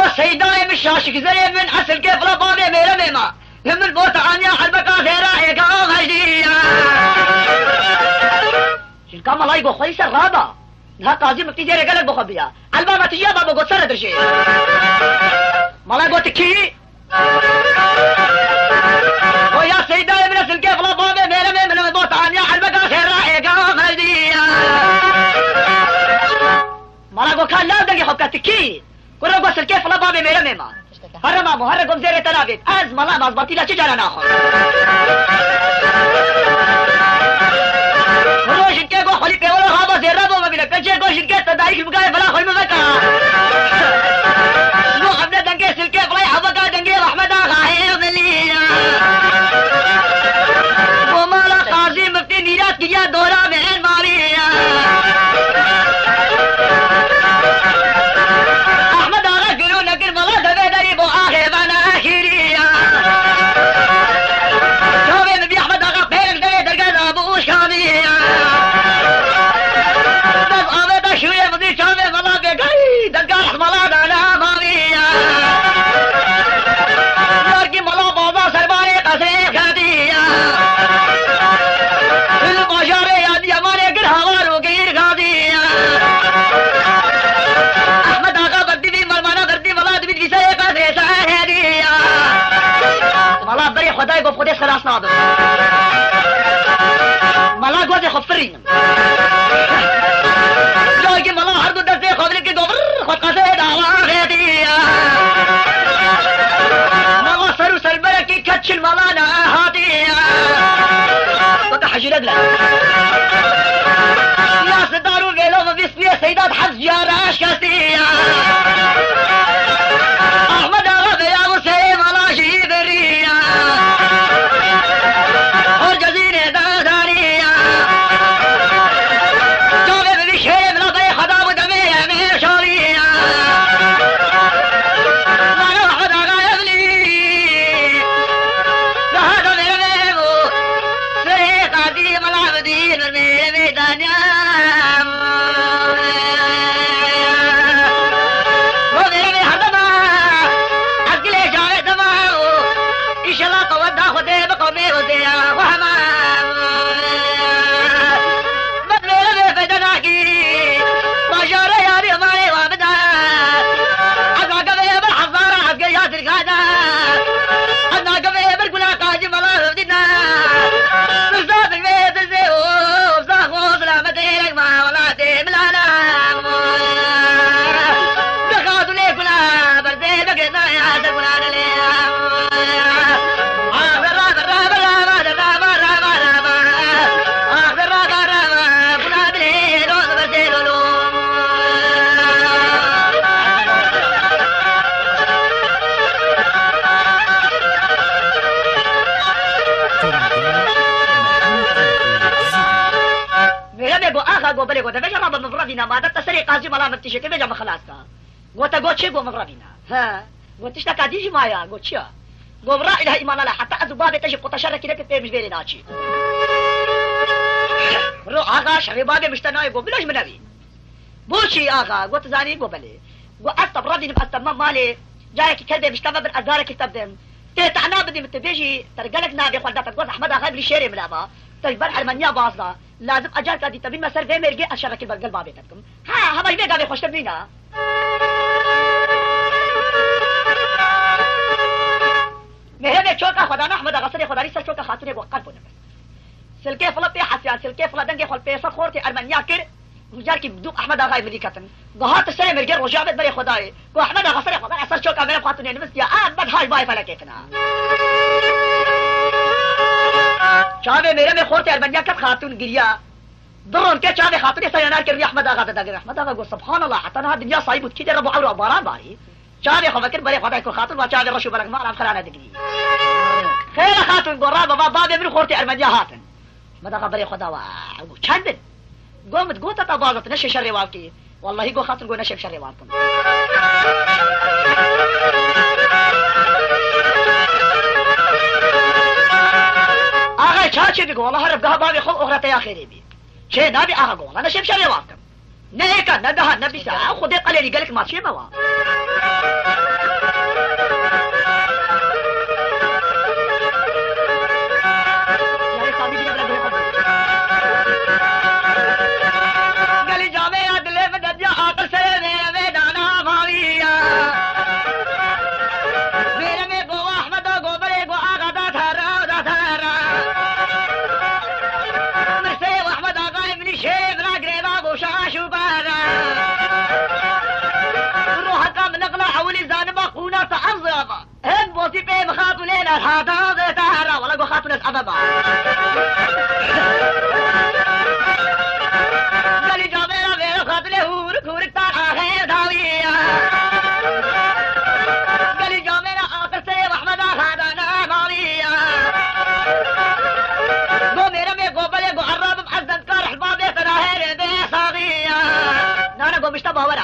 و سیدای مشاش گذره من اصل که فلا بابه میره میما من بوت عنیا حلبکا زیرا اگام هجدی شنکا ملای گو خوی سر غابا ها قاضی مکتی جیره گلک بخوا بیا البابا تجیا بابا گو سر درشه ملای گو تکی و یا سیدای من اصل که فلا بابه میره میما من بوت عنیا حلبکا زیرا اگام هجدی ملای گو کان لاو دنگی خوب تکی کرو گو سلکه فلا بابه میره میما هر ما مهر گم زیر تنابید از ملا مزباطی لا چه جانا ناخور روشن که گو خلی پیولا خوابا زیر رابو مبینا کچه گو شنکه تداریش بگای فلا خوی مبکا نو خبنا دنگه سلکه فلای حبکا دنگه رحمت آخاہی ملی وہ مالا قاضی مفتی نیرات کیا دورا بہن ماری احمد آغا گلو نگر ملا دبے داری بو آخے بنا آخیری شوے نبی احمد آغا پیرک دبے درگاہ دابوش کامی دب آوے دا شوے مدی شوے ملا بے گئی درگاہ ملا دانا مامی لڑکی ملا بابا سربارے قصرے کھاتی دل باشارے یادی ہمارے گرہواروں گیر کھاتی احمد آغا بدی بھی مرمانا کرتی ملا دبی کسے قصرے ساہے دیا ملا بری خدای گفت خودش خلاص نادم ملا گوز خفرین جایی که ملا هر دو دسته خودلی که گفر خود قصه دعوا خیدی ملا سرو سربرکی کچل ملا نهاتی بقى حجرد لك يا صدارو ویلو و بسمی سیدات حفظ جاراش کستی احمد آغا بیا مسے ملا شیب ریا اور جزیرے داداری جوے بی شیر ملا بے خدا و دمے ہمیں شوری مانا احمد آغا ابلی لہذا میرے وہ سرے قادی ملا مدین میرے میدانیا گو بلے گو دبے جرا مفردینا ما دت سری قاضی ملامت تشکے بجا خلاص کا گو تا گو چه گو مفردینا ها گو تشتا قاضی مایا گو چیا گو برا اله ایمان الله حتى ازباب تجب قتشرك لك تمش بيني ناچی رو آغا شرباب مشتنای گو بلاش منوی بوشي آغا گو تزانی گو بلے گو استبردي نبقى مالي جايك كلبي مشتبه بالادارك تبدم تتعنا بدي متبيجي ترجلك نابي خدتك گو احمد آغا بلي شيري ملابا طيب برح المنيا باصنا لازم اجال كادي تبين مسر في مرجع اشارك البرجل بابيتكم ها هم يبقى بخش تبينا مهرب چوکا خدا نه احمد غسل خداری سر چوکا خاطر وقت بونه سلکه فلا په حسیا سلکه فلا دنګ خپل پیسې خورته ارمنیا کړ مجار کی بدو احمد آغا ملکتن غهات سره مرجع رجعت بری خدای کو احمد غسل خداری سر چوکا میرا خاطر نه مس یا احمد هاي باي فلا کتنا چاوے میرے میں خورتے ارمنیا کا خاتون گریا درون کے چاوے خاتون سینار کر احمد آغا دغه احمد آغا کو سبحان الله حتى دنیا صاحب کی رب اور باران باری چاوے خو فکر بری خدای کو خاتون وا چاوے رشو برک ما خلانا دگری خیر خاتون گورا بابا باب من خورتے ارمنیا هاتن احمد آغا بری خدا وا چند قومت قوت تباظت نشي شر واقي والله قو خاتون قو نشي شر واقي آغا چاچی بگو والله رب گاه بابی خود اخرت یا خیری بی چه نابی آغا گو والله نشی بشاری واقعم نيكا ندها النبي ساعة خدي قال لي قالك ما تشي بوا قال لي جامع يا دل مدد يا عقل سير मेरे दाना भाविया मेरे में गो अहमद गो बड़े गो आगा दा थारा से अहमद आगा इब्न शेख ना ग्रेवा गो शाशु बारा روح كم نقلة حولي زانبا قونا تعظم هن بوتي بي بخاتونين الحاطة ذي تهرى ولا قو خاتون الأبابا قالي جاميرا بيرو خاتوني هورك هورك تارا خير داوية قالي جاميرا آخر سيب أحمد خادانا ماوية قو ميرا مي قو بلي قو عراب محزن كار حبابي تراهير بي صاغية نانا قو مشتبه ورا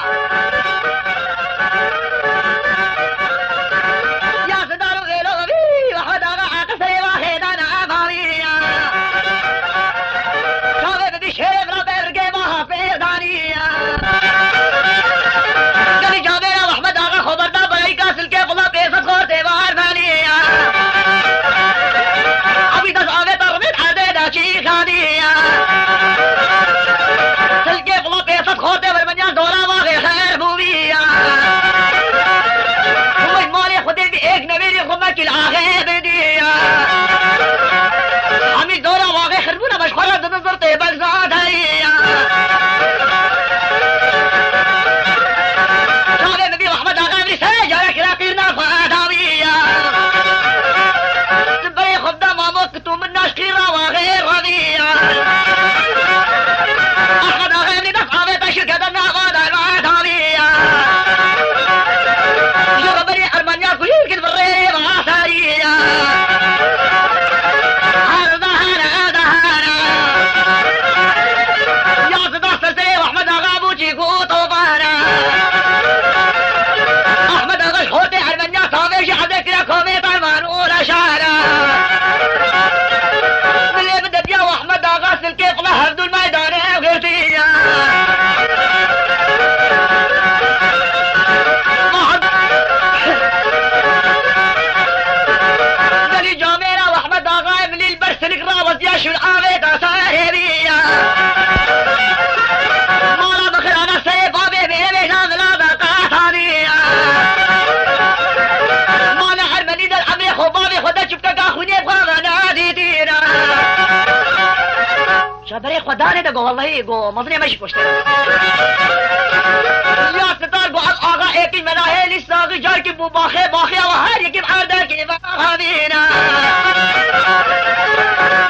شبري خداني ده والله جو مظلم ماشي پشت يا ستار جو آقا ایک مناهل الساقي جاي کی بو باخه باخه و هر یکی بحرده کی بابینا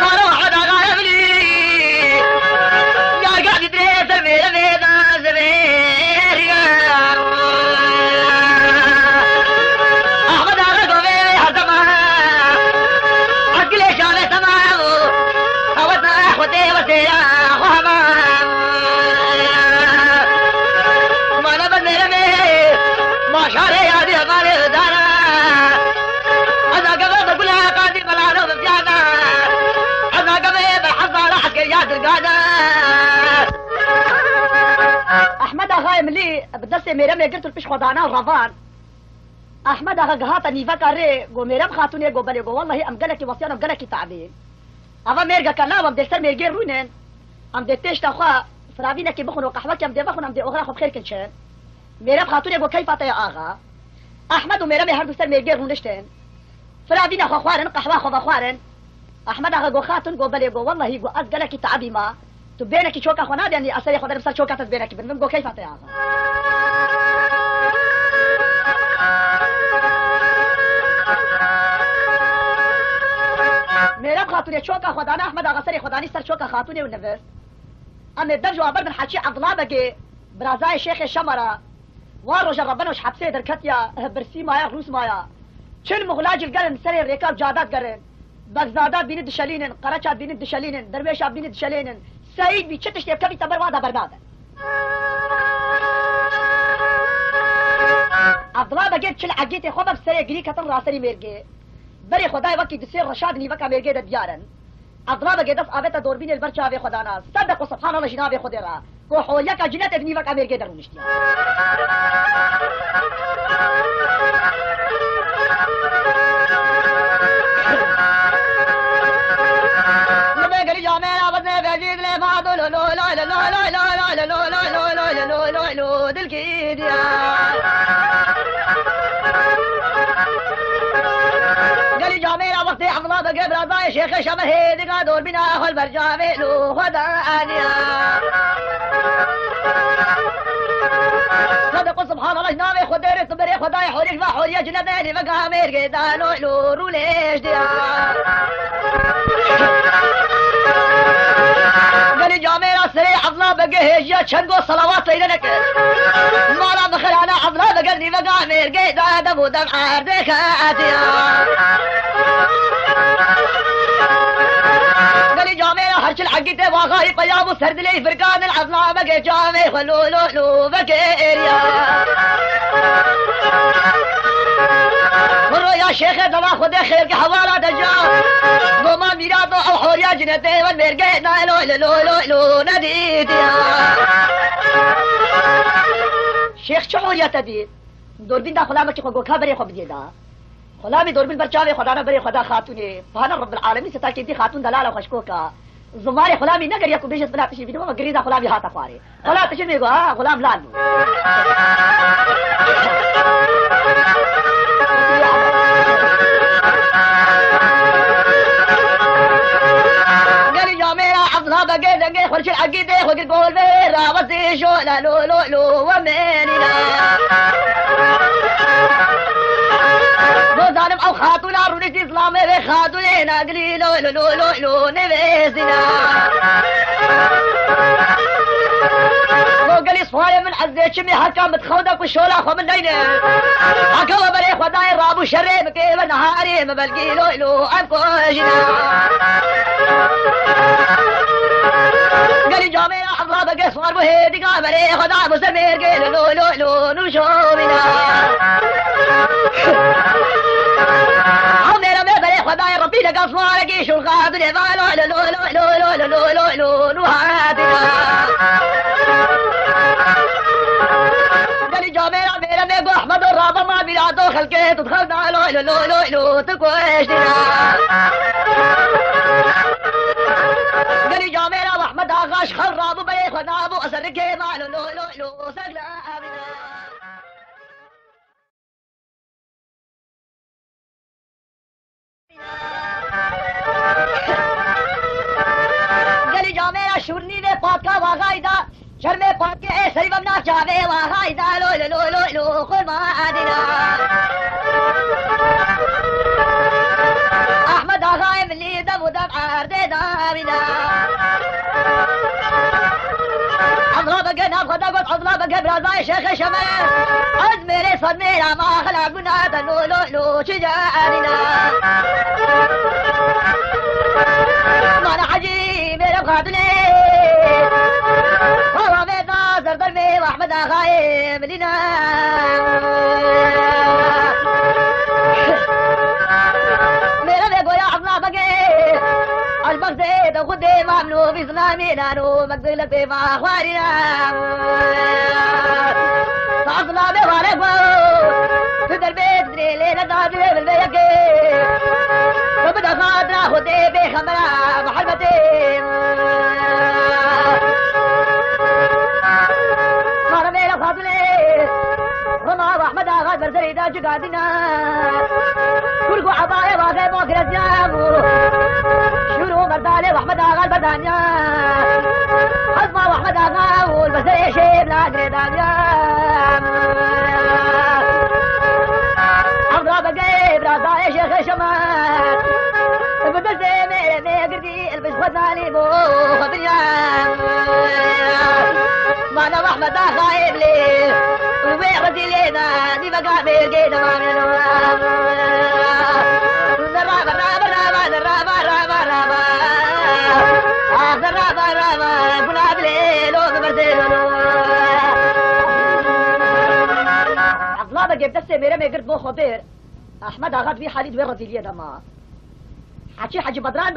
مارو حد آقا ابلی يا قاعد دريت میرا میدا زبیر احمد آقا جو به حزما عقل شان تمام اوتنا اخوتي وتيا خما ما نبل ما شاء يا دي مال دارا انا قبل بقول قاضي بلانو بزياده انا قبل بحضر عسكريات القاده احمد اغا ملي بدسه میرا میں قلت پیش خدانا رضان احمد اغا قهات نيفا كاري گو میرا خاتون گو بلي گو والله ام قالك وصيان ام قالك تعبين اما ميرجا كلام ام دستر ميرجي رونن ام دتش تخوا فراوينا كي بخون وقحوه ام دي بخون ام دي اغرا خو بخير كنشن میرا خاتون گو كيف يا اغا احمد وميرا مي هر دستر ميرجي رونشتن فراوينا خو خوارن قحوه خو بخوارن احمد اغا گو خاتون گو بلي گو والله گو از قالك تعبي ما تبينك شوكا خنا يعني اصلي خدر بس شوكا تبينك بن گو كيف يا اغا میرا خاتون چوکا خدانا احمد آقا سری خدانی سر چوکا خاتون و نفس اما درجو عبر من حاجی عبدالله بگی برازای شیخ شمرا وارو جربنا وش حبسه در کتیا برسی مایا روس مایا چل مغلاج القرن سری رکاب جادات قرن بغزادات بینید دشلینن قرچات بینید دشلینن درویشات بینید دشلینن سعید بی چتش دیب کبی تبر وادا برناده عبدالله بگی چل عگیت خوبم سری گری کتن راسری میرگی بري خداي وكي دسير رشاد ني وكا ميرجي ديارن اضرب جدس اويتا دوربين البرچا في خدانا صدق سبحان الله جناب خدرا کو حوریا کا جنت ابنی وقت امیر کے درون اشتیا گلی جامع آواز نے وجید لے بادو لو لو لو لو لو لو لو لو لو لو لو لو لو لو دل کی دیا گلی جامع آواز نے حملہ بگے برازائے شیخ شمہ دیگا دور بنا خل بر جامع لو خدا آنیا صدق سبحان الله جناب خدا رتبر خدا حوري وحوري جنباني وقع مير دانو لو روليش ديا قالي جاميرا سري عضلا بقى هيجيا چنگو صلوات ليلنك مالا بخلانا عضلا بقى وقع مير دانو دمو دم عردك آتيا قالي جاميرا هرش الحقيته واغاي قيابو سرد لي فرقان العضلا بقى جامي خلو لو لو بقى اريا مرو يا شيخ دوا خدا خير کے حوالہ دجا وما میرا تو حوریا جنتے ون میر گئے نا لو لو لو لو ندیتیا شيخ شعوریا تدی دوربین دا خلا مچ کو خبر خو بدیدا خلا می دوربین برچاوے خدا نہ بری خدا خاتون سبحان رب العالمین ستا کی دی خاتون دلال خشکو کا زمارے خلا می نہ کریا کو بیشت بلا تشی بھی وہ گریدا خلا بھی ہاتھ پارے خلا تشی میں گا غلام لالو بقى دقي خرج العقيدة خذ القول بيرا وزي شو لا لو لو لو ومننا لو ظالم او خاتون عروني اسلامي بخاتونينا قلي لو لو لو لو لو نبيزنا لو قلي صوالي من عزي شمي حكام متخودك وشولا خو من دينا حكوا بري خداي رابو شري بكيف نهاري مبلقي لو لو انكو جنا قالي جامع الله بقى صار بهدي قامري خدا مسمير قال لو لو لو نشو بنا عمرنا ما بلي خدا ربي لقى صار قيش الخاطر لو لو لو لو لو لو لو لو لو هادنا قالي جامع ميرا ميقو احمد الرابع ما بلادو خلقه تدخلنا لو لو لو لو تكوشنا قالي جامعنا واحمد اغاش خرابو بلي خنابو اسرك مع لو لو لو سقلا قالي جامعنا شورني نے پاکا واغايدا شرم پاک کے سری بمنا چاوے واغايدا لو لو لو لو خرما ادنا احمد اغاي ملي دم ودم عرض دامنا عضلا بقى ناب خدا قلت عضلا بقى برازاي شيخ شمال عز ميري صد ميرا ما خلقنا تنو لو لو شجارنا مانا حجي ميرا بخاطني هوا ميتا زردر مي واحمد اغاي ملينا المقصد خدي ممنوع في اسلامنا نو مقصد في اخواننا صعصنا بوالك في البيت ليلة دادي بالبيك وبدا خاطرة خدي بخمرة محرمتي صار ميلا خاطري وما احمد اغاد برزريدا جقادنا كركو عباية واغي موكرة جامو شنو مردالي واحمد اغا البدانيا حزمة واحمد اغا والبسري شيب لاقري دانيا عمرا بقي برازاي شيخ شمال بدرسي ميري ميقردي البس خدنالي مو خبريا مانا واحمد اغا يبلي وميقردي لينا دي بقى ميرقيد مامنا عضلا بقى بدسي ميري ميقرد مو خبير احمد اغاد في حالي دوير رضي ليه دما حكي حجي بدران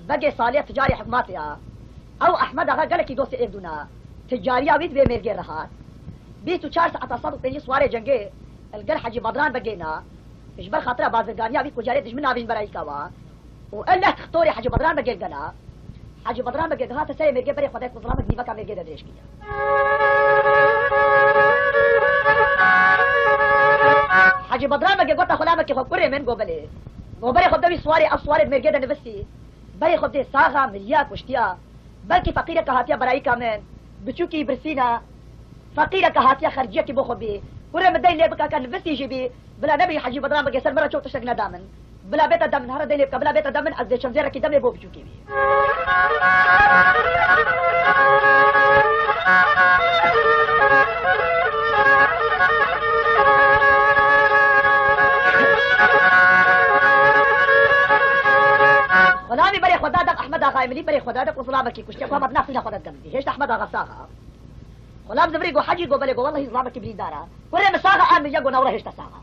بقي صالح تجاري حكماتي او احمد اغاد قالك يدوسي ايدونا تجارية ويد بمرجع رهات بيتو 4 ساعات صادق بيجي سواري جنگي القل حجي بدران بقينا اجبر خاطرها بازرگانيا بيت كجاري دجمنا بين براي كوا وقال تختوري حجي بدران بقي القلا حجي بدران بقي هات سي مرجع بري خدای كظلامك ديفا كا مرجع دريش كيا حجي بدران بقي قطا خلامك خو كوري من قبلي وبري خدای سواري اسواري مرجع نفسي بري خدای ساغا مليا كشتيا بلکه فقیره که هاتیا برای کامن بچوکی برسینا فقیره که هاتیا خرجیه کی بخو بی ورا مدای لی بکا کان بس يجي بي بلا نبي حجي بدران بقى سر مره شوف تشتغنا دامن بلا بيت دامن هذا دليل بلا بيت دامن از شمزيره کی دم بو بچوکی بي غلامي بري خدادك احمد اغا ملي بري خدادك وظلامك كشتي فما بنفسنا خداد قبل هيش احمد اغا ساغا غلام زبري جو حجي جو بلي جو والله ظلامك بري دارا كل مساغا ان يجو نوره هيش تساغا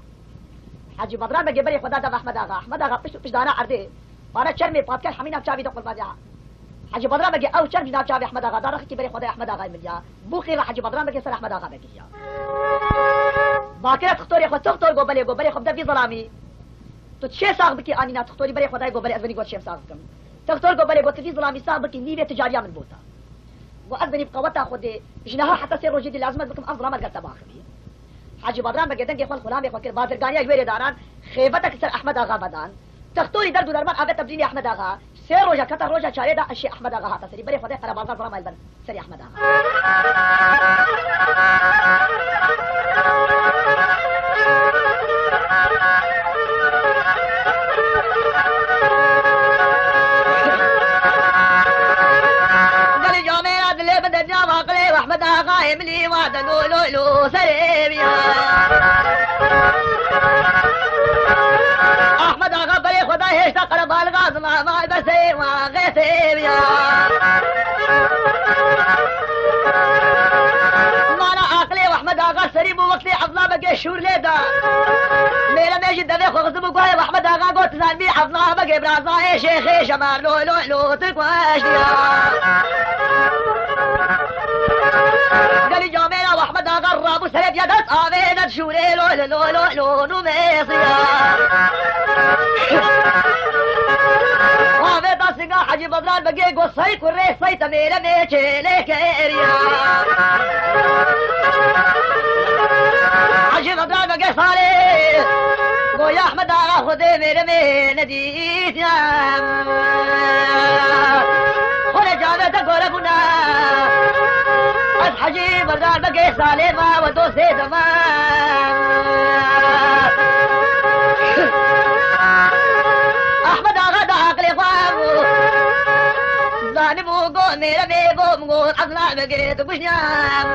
حجي بدران بقي بري خدادك احمد اغا بش دانا عرضي وانا شرمي فاتكل حمينا بشابي دق الباجا حجي بدران بقي او شرمي نا بشابي احمد اغا دارا كي بري خدای احمد اغا مليا بو خير حجي بدران بقي سر احمد اغا بقي باكره تختوري خو تختور جو بلي خو بدي ظلامي تو چه ساغ بکی آنی نا تختوری برای خدای گو برای از بنی گوت شیم ساغ کم تختور گو برای گوت ظلامی ساغ بکی نیوه تجاریا من بوتا و از بنی بقوتا خودی جنها حتى سير روجي دي لازمت بكم افضل ما قلت باخبي حاجي بدران بقى دنگي خل خلام يخكر بازرگانيا يوير داران خيبتك سر احمد اغا بدان تختوري درد درمان ابي تبديني احمد اغا سير روجا كتر روجا چاري دا اشي احمد اغا هاتا سري بري خدای قربان ظلام البن سري احمد اغا احمد اغا يملي وعد لولو سريبيا احمد اغا بري خدا هيش تقرب الغاز ما بسي ما غيثيبيا مانا عقلي واحمد اغا سريب وقتي عظنا بقي شور ليدا ميلا ميجي دبي خغزم قوي واحمد اغا قوت زانبي عظنا بقي برازا اي شيخي شمال لولو تكواش قالي جامينا واحمد اغا الرابو سريب يدت آمينت شوري لولو نميصيا وابيتا سنگا حجي بدران بقي قصي كوري سي تميرا ميچي لكيريا حجي بدران بقي صالي قو يا احمد اغا خدي ميرا نديتيا خلي جاميتا قولبنا حجي بدران بقي صالي ما ودوسي زمان احمد اغا دا عقلي خوابو ظالمو قو ميرا بيقو مقول عضلا بقي تقشنام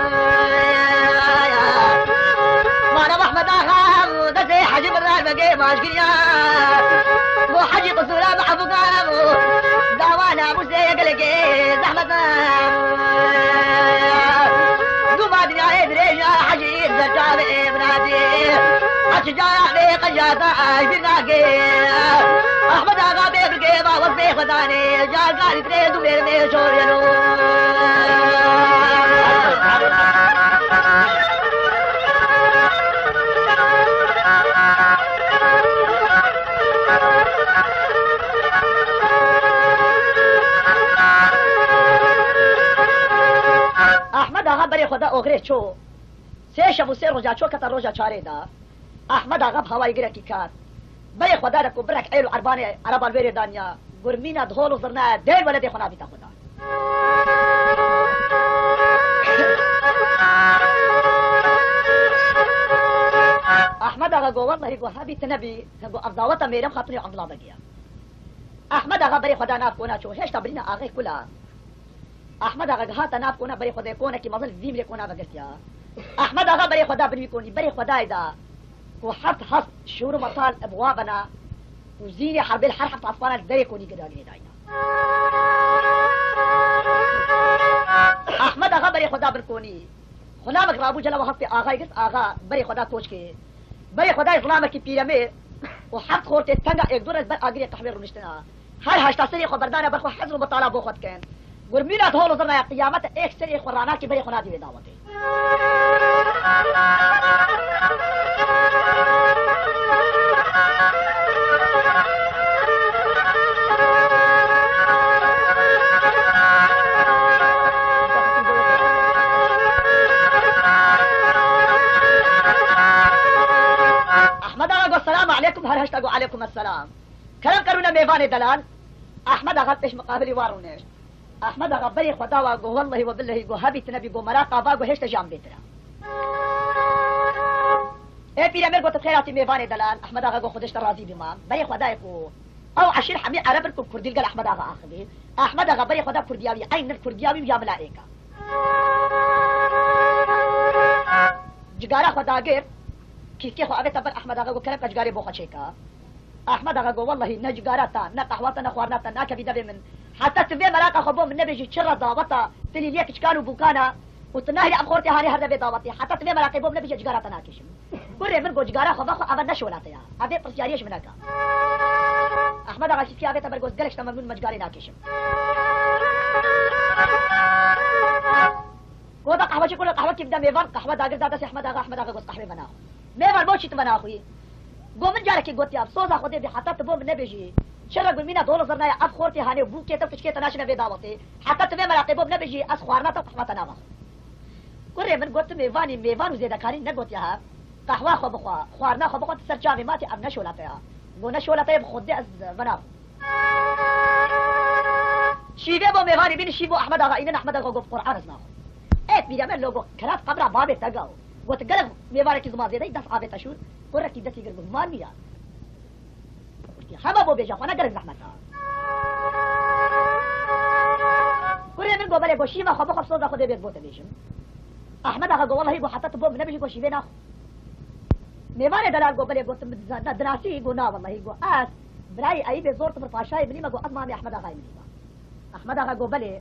وانا احمد اغا دسي حجي بدران بقي ماشكيا مو حجي قصورا معفو قامو داوانا موسي يقلقي زحمة قوما دنيا يدريجا حجي الزجابي بنادي أشجار لي قجاتا أجبرناكي أحمد آغا بيبرقي ما وصي خداني جار قال تريد وميرمي شور ينو احمد آغا بري خدا اوغري چو سه شب و سه روزا چو کتا روزا چاره دا احمد آغا بهوای گره کی کار بري خدا رکو برک عیل عربانی عرب الویر دانیا گرمینا دهول و زرنا دل ولدی خنا بیتا خدا احمد آغا گو والله گو هابی تنبی گو افضاوتا میرم خاطری عضلا بگیا احمد آغا بري خدا ناف کونا چو هیش تبرینا آغا کلا احمد آغا هاتا ناف کونا بري خدا کونا کی مظل زیم لی کونا بگستیا احمد آغا بري خدا بنوی کونی بري خدا دا وحط حط شور مطال ابوابنا وزيني حرب الحرحة اطفالنا الدري كوني قداني داينا احمد آغا بري خدا بركوني خلامك رابو جلا وحطي آغا قلت آغا بري خدا توش کے بري خدا اسلامك کی پیرمه وحط خورتي تنگا ایک دور از بر آگری تحویر رونشتنا هر هشتا سری خبردانه برخو حضر مطالعه بو خود کن ورمينا هول ظلنا يا قيامته ايش سري قرانا كي بري خنادي دعوتي احمد آقا السلام عليكم هر هشتاقو عليكم السلام كلام كرونا ميوان دلال احمد آقا پیش مقابلی وارونش احمد آقا بری خدا واگو والله و بالله گو هبیت نبی گو مراقا واگو هشت جام بیترا اے پیرا میر گو تخیراتی ميوان دلال احمد آقا گو خودش راضی بما بری خدا کو او عشير حمي عرب ركب كردي قال احمد آقا اخذي احمد آقا بري خدا كردياوي عين الكردياوي يا ملائكه جگارا خدا غير كيف خو ابي تبر احمد آقا كلام كجاري بو خشيكا احمد آقا والله نجگارتا نا قهوتا نا خوارناتا نا كبيدا من حتى تبي ملاقه خبو من نبي شر ضابطه تلي ليك كانوا بوكانا وتناهي ام خورتي هاني هرده ضابطي حتى تبي ملاقه بو نبي جگارتا ناكشم كوري من جو جگارا خو بخو ابدا شولاتا يا ابي برسياريش منك احمد آقا كيف ابي تبر جوز قالش تمام مجگاري ناكشم ودا قهوه كل قهوه كيف دا ميفان قهوه داغر دادا احمد آقا جوز قهوه بناخو ميفان موشي تبنا اخوي گومن جاره کی گوتی اب سوزا خودی بی حتی تو من نبیجی چرا گل مینا دور زرنا اب خورتی هانه بو کیتا کچ کیتا ناشنا به دعوتی حتی تو مراقب نبیجی اس خوارنا تو قحمت انا با کوره من گوت میوانو زیاده کاری نگوتی ها قهوه خو بخوا خوارنا خو بخوا سر جامع ماتی اب نشولاته ها گو نشولاته خود از بنا شیوه با میوانی بین شیوه احمد آقا این احمد آقا گفت قرآن از ناخو ایت میرم لوگو کرات قبر باب تگاو گوت گل میواره کی زما زیاده دفع آبه تشور ورا کی دتی گر مان میا همه بو بیجا خنا گر زحمت کوره من گوبله گوشی ما خو سودا خود بیت بوته بیشم احمد آقا گو والله گو حتی تو بو نبی گوشی بنا میوانه دلال گوبله گوت دراسي گو نا والله گو اس براي اي به زورت پر فاشای بني ما گو اضمام احمد آقا بني احمد آقا گوبله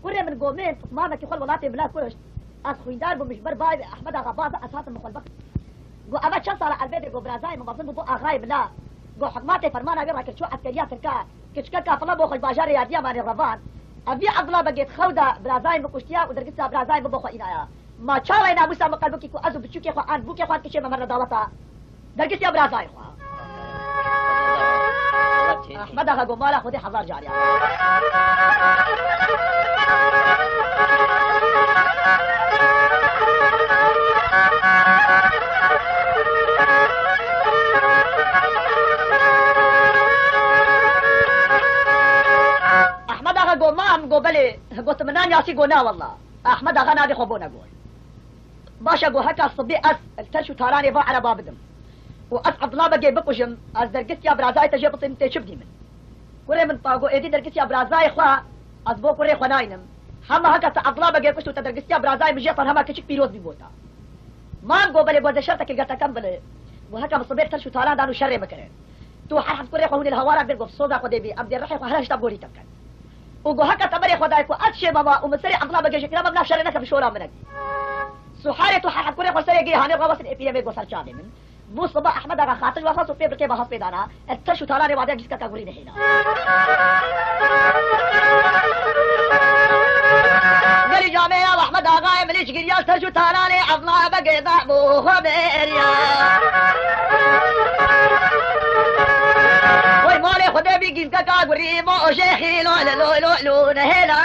کوره من گومن ما کی خل ولاتي بلا کوش اس خويندار بو مش بر باي احمد آقا باز اساس مخالفه گو اما چند سال البته گو برازای مبازن بو آغای بلا گو حکمات فرمانه بیرا که چو عسکریات ترکا کچکا کافلا بو خو بازار یادیا مانی روان ابي عبد بقيت خوده برازای مکشتیا و درگسا برازای بو خو اینایا ما چاوي نا موسى مقلبو کی کو ازو بچو کی خو ان بو کی خو کی ممر دالتا درگسا برازای خو احمد آقا گو مالا خودی حضار جاریا احمد آقا گو مام گو بله گوت منان یاسی گو نا والله احمد آقا نادي خبونا گو باشا گو هكا الصبي اس الترشو تاراني با على بابدم واس عبد الله بقي بقشم از درقت يا برازاي تجيب طين تشبدي من كوري من طاقو ايدي درقت يا برازاي خوا از بو كوري خناينم هما هكا عبد الله بقي بقشتو تدرقت يا برازاي بجي طن هما كشك بيروز بيبوتا ما گو بله گو شرطك القتا كم بله وهكا الصبي الترشو تاران دانو شر مكره تو حرحت كوري خو الهوارا بيرغو صودا خو دي عبد الرحيم هلاش تبوري تبكن وگو هكا تبري خداي کو اتشه بابا ومسري عبد الله بقي شكرا مبنا شرنك في شورا منك سحارة حرحت كوري خو سري جي هاني غواص الابي مي گو سرچاني من بو صبح احمد آقا خاطر وخاص في بركه بحث بيدانا التشو تاراني بعد جسكا كغوري نهينا قال جامع يا احمد آقا مليش قريال تشو تاراني الله بقي ضعبو خبيريا وي مالي خدي بي جسكا كغوري مو شيخي لو لو لو لو نهينا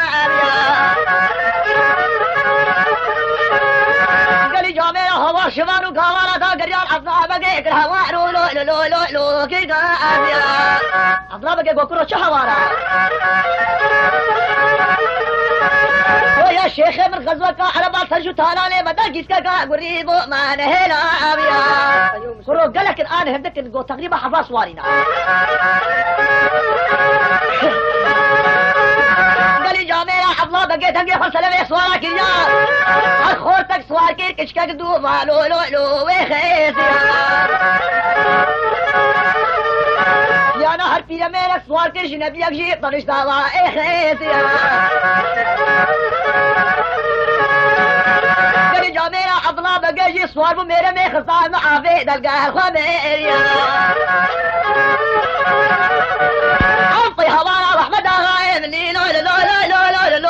جامع هوا شمانو غوالا دا غريال عبد بقى كر هوا لو لو لو لو لو كي غابيا عبد بقى غوكرو چ هوارا يا شيخ من غزوه کا عربا تجو تعالى بدا جسكا غريب ما نهلا ابيا كرو قالك الان هدك جو تقريبا حفاظ وارينا قال جامع عبد بقى دنگي فسلم سوارا كيا اخور تک سوار کے کچکا دو والو لو لو وخيس يا انا هر پیر میرا سوار کے جنبی اگجی طنش داوا اخيس قال جامع عبد الله بقى جي سوار بو میرے میں خصام عافی دلگا خبر عطي هوانا واحمد آغا مني لو لو لو لو لو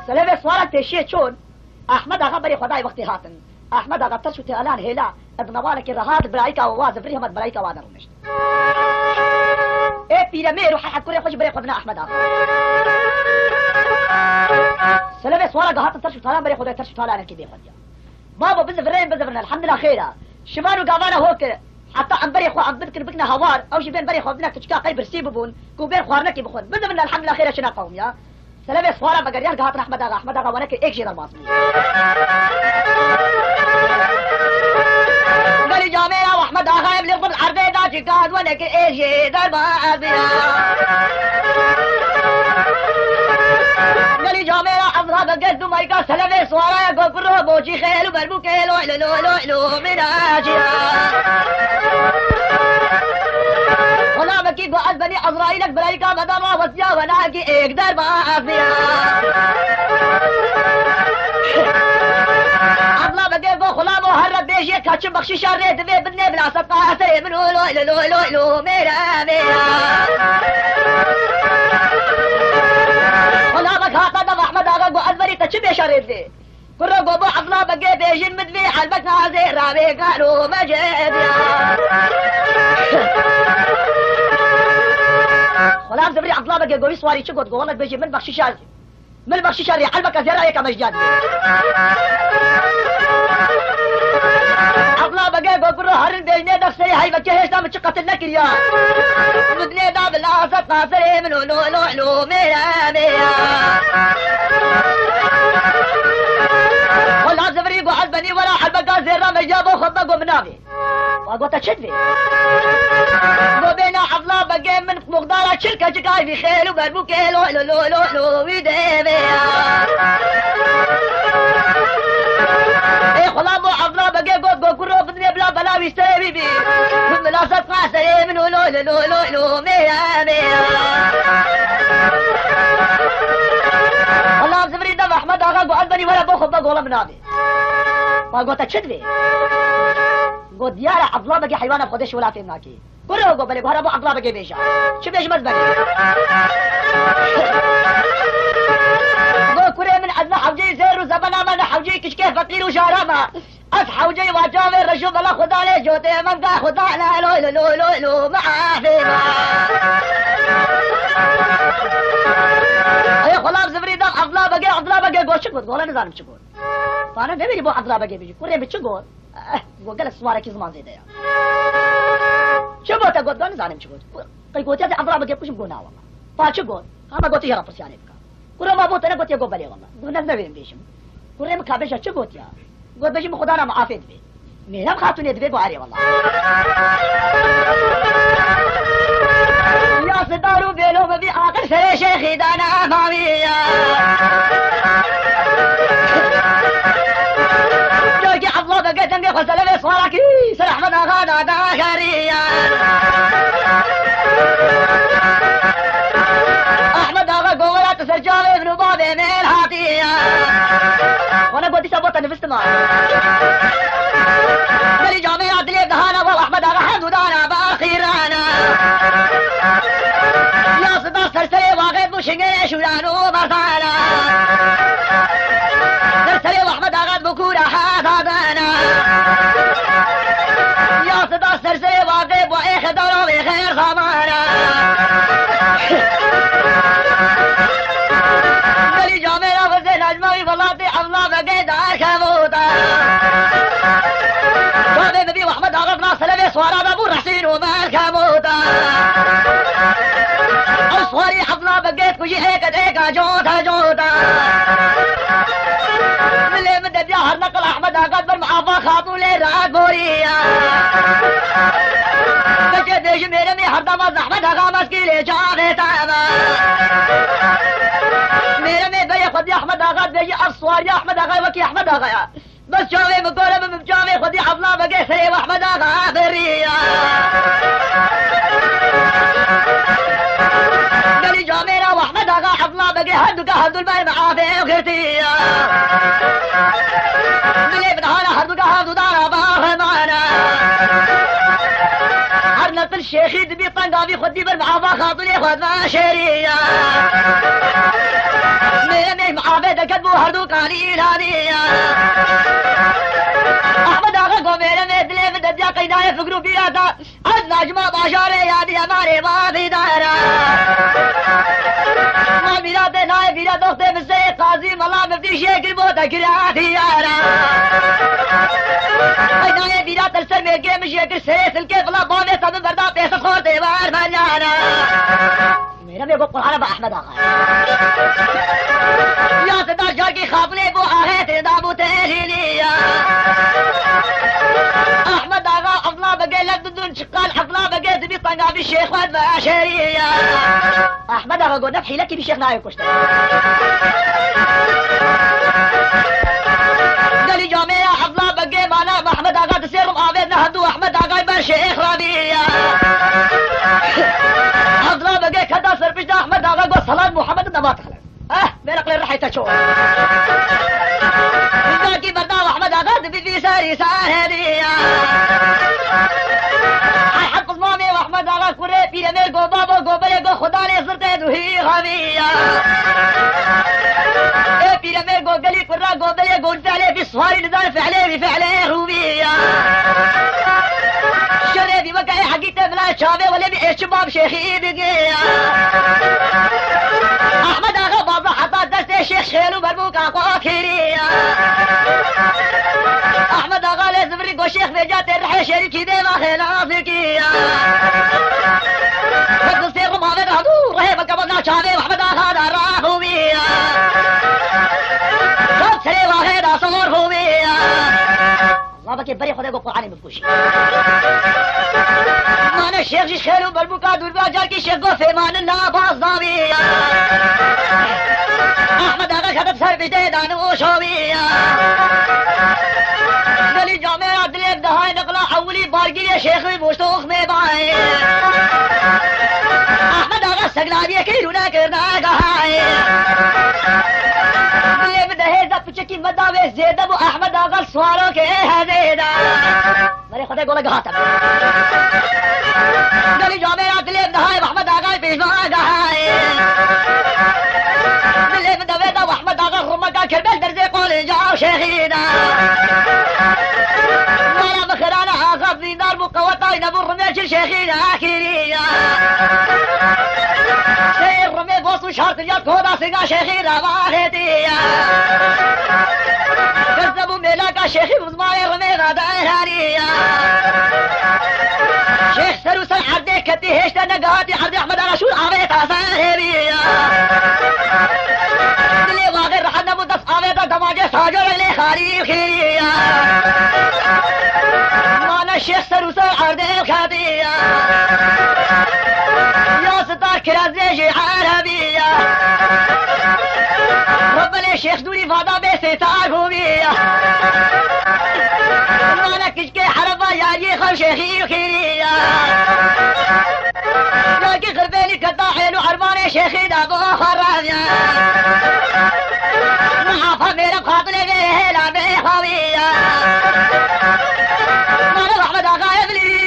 سلام سوارا تشي چون احمد آقا بری خدای وقتی هاتن احمد آقا ترشو الان هلا ابنوالك الرهاد برايكا وواز فريهم برايكا وانا رمشت ايه بيرامير وحد كوري خوش بري خدنا احمد آقا سلام سوارا قهات ترشو طالان بري خدای ترشو طالان كي بي خديا بابا بزفرين بزفرنا الحمد لله خيرا شمانو قابانا هوك حتى عم بري خو عم بذكر بكنا هوار او شي بين بري خو بدنا تشكا قيب رسيبون كو بين خوارنا كي بخون بزفرنا الحمد لله خيرا شنا قوم يا سلام سوارا بقريان قهات احمد آقا وانا كي ايك شي در ماسمي قالي جامعة واحمد آقا يبلغ بالعربية دا جكاد وانا كي ايك شي در ماسمي قالي جامعة أضرب قد ما يقال سلام سوارا يقول برو بوجي خيل وبربو كيلو لو من آجيا ولا بكي قعد بني عزرائيلك بلايكا مدام وسيا وناكي ايك در ماسمي عطلا بقي بو خلامو هرب بيجي كاتش بخشي شاري دبي بني بلا سطا سري منو لو ميرا خلامك هاتا دم احمد آقا قعد بني كاتش بيشاري دي كرو قبو عطلا بقي بيجي المدبي حلبك نازي رابي قالوا مجد خلام زبري عطلا بقي قوي سواري چه قد قولك بيجي من بخشي شاري من بخشي شاري حلبك زيرا يكا مجداد عطلا بقي قبرو هرن بيجني دفسري هاي بكي هشتا من قتل لك يا مدني دا بالعاصف قاصري منو لو ميرا خلام زبري قعد بني ولا حلبك زيرا مجابو خطبك ومنامي وقوتا تشدفي وبين عطلا بقي من مقدارة شركة جكاي في خيل وقربو كيلو لو ويديبي اي خلامو عطلا بقي قد كرو بدني بلا بلاوي ستري بي من ملاصف قاسري منو لو ميرا خلام زبري دم احمد آقا قعد بني ولا بو خطبك ولا منامي وقوتا تشدفي قد يارا عطلا بقي حيوانة بخدش ولا تيمناكي كله قو بلي هربو عطلا بقي بيشا شو بيش مزبني قو كوري من عزنا حوجي زير وزبنا من حوجي كشكي فقير وشارما أس حوجي واجامي رشو بلا خدا لي جوتي من قا خدا لا لو معافيما اي خلاب زبري دم عطلا بقي قو شكوت قولا نزانم شكوت فانا نبيني بو عطلا بقي بيجي كوري بتشكوت قو قال السوارة كي زمان زيدا يا شو بوتا قد قال نزانم شكوت قي قوتي هذا عطلا بقي بوشم قونا والله فاشو قول انا قوتي يا رب يعني بكا كوري ما بوتا انا قوتي قو بلي والله قلنا نبين بيشم كوري مكابشة شو قوت يا قوت بيجي مخدانا معافي دبي ميرام خاتوني دبي بواري والله يا صدارو بيلو مبي آخر سري شيخي دانا مامية جوكي عطلا بقي تنبي خسلة بصواركي سرح من أغانا داخريا أحمد آغا قولا تسجل ابن بابي من هاتيا وانا قلت سابوتا نفست معي قالي جامعة دليب دهانا وأحمد آغا حمد ودانا بأخيرانا يا صدا سرسري واغيب وشنقي شولانو مرسانا سرسري واحمد آغا بكورا حاسادانا يا صدا سرسري واغيب وإيخ دورو بخير صامانا قالي جامعة غزين أجمعي والله الله بقي دار كموتا جامعة نبي واحمد آغا بناصر لبي صوارا بابو رحسين ومال كموتا أصواري حفلة بقيت كوشي هيكا جوتا من اللي مدد ياهر نقل أحمد آغا بالمعافى خاطو لي راد بوريا بجد ديش ميرمي حردما زحمد آغا مسكي لي جاغي تاما ميرمي بي خدي أحمد آغا بيجي أصوار يا أحمد آغا وكي أحمد آغا بس جاوي مقولة بمجاوي خدي حفلة بقي سري وأحمد آغا بريا قالي جاميرا وأحمد آغا حفلة بقي هدو الباي معافي وغيرتيا ملي بدهانا هدو دارا باخ معنا عرنا كل شيخي دبي طنقافي خدي بالمعافى خاطري خد ما شريا ميرمي معافي आवे दकत वो हर दो कहानी रानिया अहमद आगा को मेरे में दिले में ददिया कैदाए फिक्रू पिया था आज नाजमा बाशारे याद हमारे वादिदारा मां मेरा ते नाए मेरा दोस्ते में से काजी मला मुफ्ती शेख बहुत अकरा दियारा कैदाए मेरा तरसर में के शेख से सिलके फला बाने सब बर्दा पैसा खोर देवार मारना मेरा में वो कुरान अहमद आगा या सदा जाके खाफले वो आहे ते दाबू तेलिया احمد آغا افلا بقى لدن شقال افلا بقى زبي طنقا بالشيخ واد باشرية احمد آغا قول نفحي لك بالشيخ نايو كشتا قالي جامعة افلا بقى معنا احمد آغا تسيرم عابدنا هدو احمد آغا بالشيخ ربيع افلا بقى كدا سربشتا احمد آغا قول صلاة محمد النبات خلق मेरा क्लियर रहा था छोड़ की बर्दाव अहमद आगा भी सारी साहरिया حق ضمامي واحمد आगा कुरे पीरे में गो बाबा गोबरे गो खुदा ने सुरते दुही हमिया ए पीरे में गो गली कुर्रा गोबरे गो फعले بسواري نزال فعله بفعله روبيا شري بوقع حقيقه بلا شابه ولا بشباب شيخي بقيا احمد آغا بابا حطا درس شيخ شيلو بربوك اخوكيريا احمد آغا لازم ريقو شيخ بجات الرحي شريكي دي ما خلافكيا بس سيرو ما بين هدو رهي بكبنا شابه واحمد آغا دارا بيا صوت سري واحد اصور بيا الله بكي بري خدای کو قرآن میں کوشش مانا شیخ جی خیلو بلبو کا دور باجار کی شیخ کو فیمان اللہ باز داوی احمد آغا خطب سر بیتے دانو شوی گلی جامع عدل ایک دہائی نقلا اولی بارگی شیخ میں مشتوخ میں بائے احمد آغا سگلانی کی رونا کرنا گہائے دلے میں دہیزہ پچکی مداوے زیدہ وہ احمد آغا سواروں کے ہے زیدہ میرے خدای کو لگا تھا گلی جامع عدل ایک دہائی احمد آغا پیشوا گہائے دلے میں دویدہ احمد آغا رمکا کربل درزے قول جاؤ شیخیدہ مانا مخرانا آغا زیدار مقوطا نبو رمیش شیخیدہ آخریہ شیر رمی بوسو شارت جات کھودا سنگا شیخیدہ واحدیہ کذبو میلا کا شیخی مزمائے رمی غدا احرانیہ شیخ سرو سر عردے کتی ہشتا نگاتی عرد احمد رشول آویتا ساہریہ دلی واغر رحد نبو دس آویتا دماجے ساجو رگلے خالی خیریہ مانا شیخ سرو سر عردے کھاتیہ یا ستا کرازے جی عربیہ رب نے شیخ دوری فادا بے ستار گھومیہ مانا کچ کے حربہ یاری خل شیخی خیریہ لكن غربيني كالطاحين وحرباني شيخي دابو خرابيا نحافظ ميرا بخاطري بيه لا بيه خويا مانا احمد آغا يبلي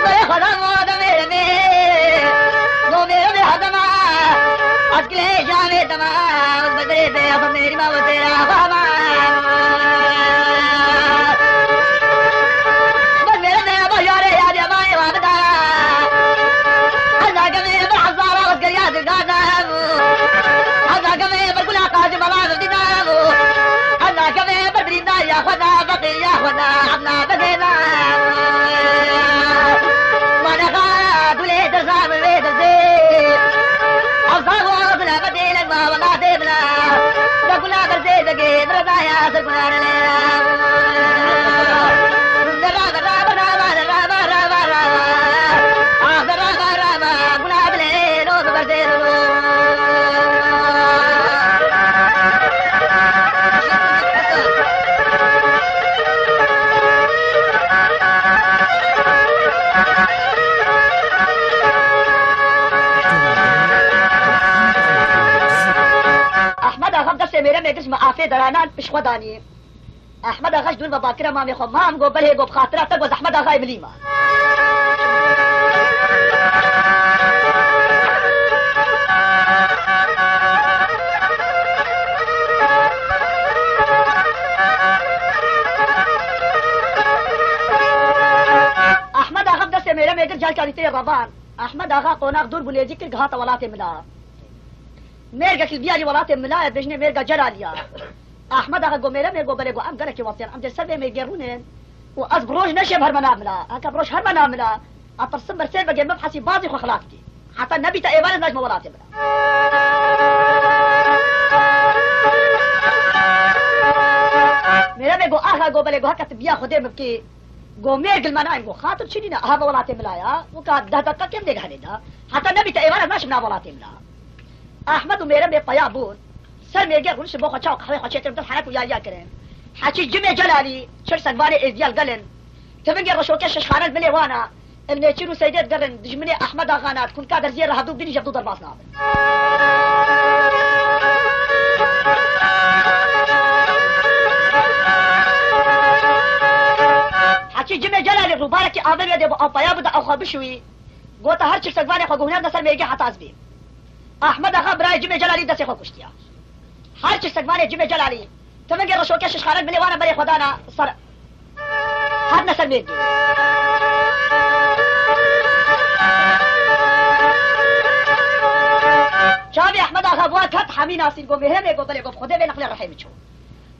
ويخذ الموضة ميرمي مو ميرمي حدما عسكلي جامي تمام بدري بيه ضميري ما وزيرا فاما بس ميرمي ابو جاري يا دي ماي وابدا هذا كمان بقول قاضي بلا بدينا هذا كمان بدرينا يا خدا بقي يا خدا عنا بدينا ما نغاد وليد الزام وليد الزين أصابوا بلا بدينا ما ولا تبلا بقول برزيد جيد رضا يا سكان मेरे में किस्म आफे दराना पिशखदानी अहमद आगा दूर बबाकरा मामे खमाम गो बले गो खातरा तक वज अहमद आगा इबलीमा كان يتري ربان احمد اغا قوناق دور بوليجي كل غاتا ولاتي ملا ميرغا كلبيالي ولاتي ملا بجني ميرغا جلاليا احمد اغا قوميرا ميرغو بلغو ام قالك وصير ام جسد ميجرونين واز بروج نشب هرمنا ملا هكا بروج هرمنا ملا اطرسم برسل بقى مبحثي بازي خلاقتي حتى النبي تايبان نجم ولاتي ملا ميرا ميرغو اغا قو بلغو هكا تبيا خدي مبكي گو میگل منای گو خاطر چی نه ها ولات ملایا و کا 10 دقیقه کم دیگه هنیدا حتی نبی تا ایوان ماش منا ولات ملا احمد میرا به پیا بود سر میگه گونش بو خچاو خوي خچيتم دل حركه يا كريم حكي جمع جلالي شر سنواني ازيال قلن تبنجي رشوكه شخانات بلي وانا ابن تشيرو سيدات قرن دجمني احمد اغانات كن كادر زير هدو بني جبدو ضربات نابل حكي جمع جلالي روبارك آمر يدي او پايا بدا او خبشوي قوتا هر چك سنواني خو گونر نسر میگه حتاز بي احمد اغا براي جمع جلالي دسي خو كشتيا هر چك سنواني جمع جلالي تبنجي رشوكه شخانات بلي وانا بلي خدانا صر هر نسر میگه شابي احمد اغا بوات هات حمي ناصر گو مهم گو بلي گو خده به نقل رحم چو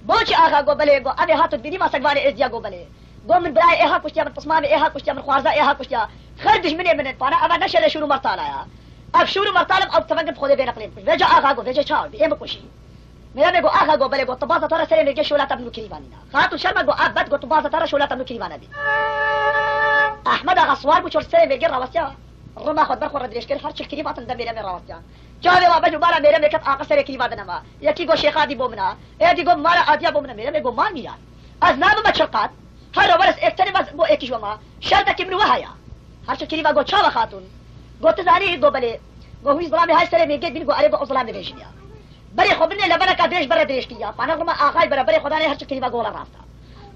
بوچ اغا گو بلي گو ابي هاتو ديني ما سگواني ازيا گو بلي گو من براي ايها كشتيا من تصمامي ايها كشتيا من خوارزا ايها كشتيا خردش من فانا ابا نشر شروع مرتالا يا اب شروع مرتالم اب تفقد خده به نقل وجا اغا گو وجا چاو بي ام كشي میرا میگو آقا گو بله گو تو بازا تارا سری میگه شولات ابنو کریوانی نا خاطو شرما گو اب بد گو تو بازا تارا شولات ابنو کریوانا بی احمد آقا سوار بو چور سری میگه راوستیا رما خود بر خور درش کر هر چل کریوات اند میرا میرا راوستیا چاوی وا بجو بالا میرا میکت آقا سری کریوات نما یکی گو شیخا دی بومنا ایدی گو مارا آدیا بومنا میرا میگو مان میران از نام مچقات هر ورس اکتری باز بو اکی جوما شرط کی منو وهایا هر چل کریوا گو چاوا خاتون گو تزاری گو بله گو هیز ظلام های سری میگه بین گو اری گو ظلام میگه بری خبرني لبنا كدريش برا دريش كيا فانا رما اخاي برا بري خداني هرچ كلمه قولا راستا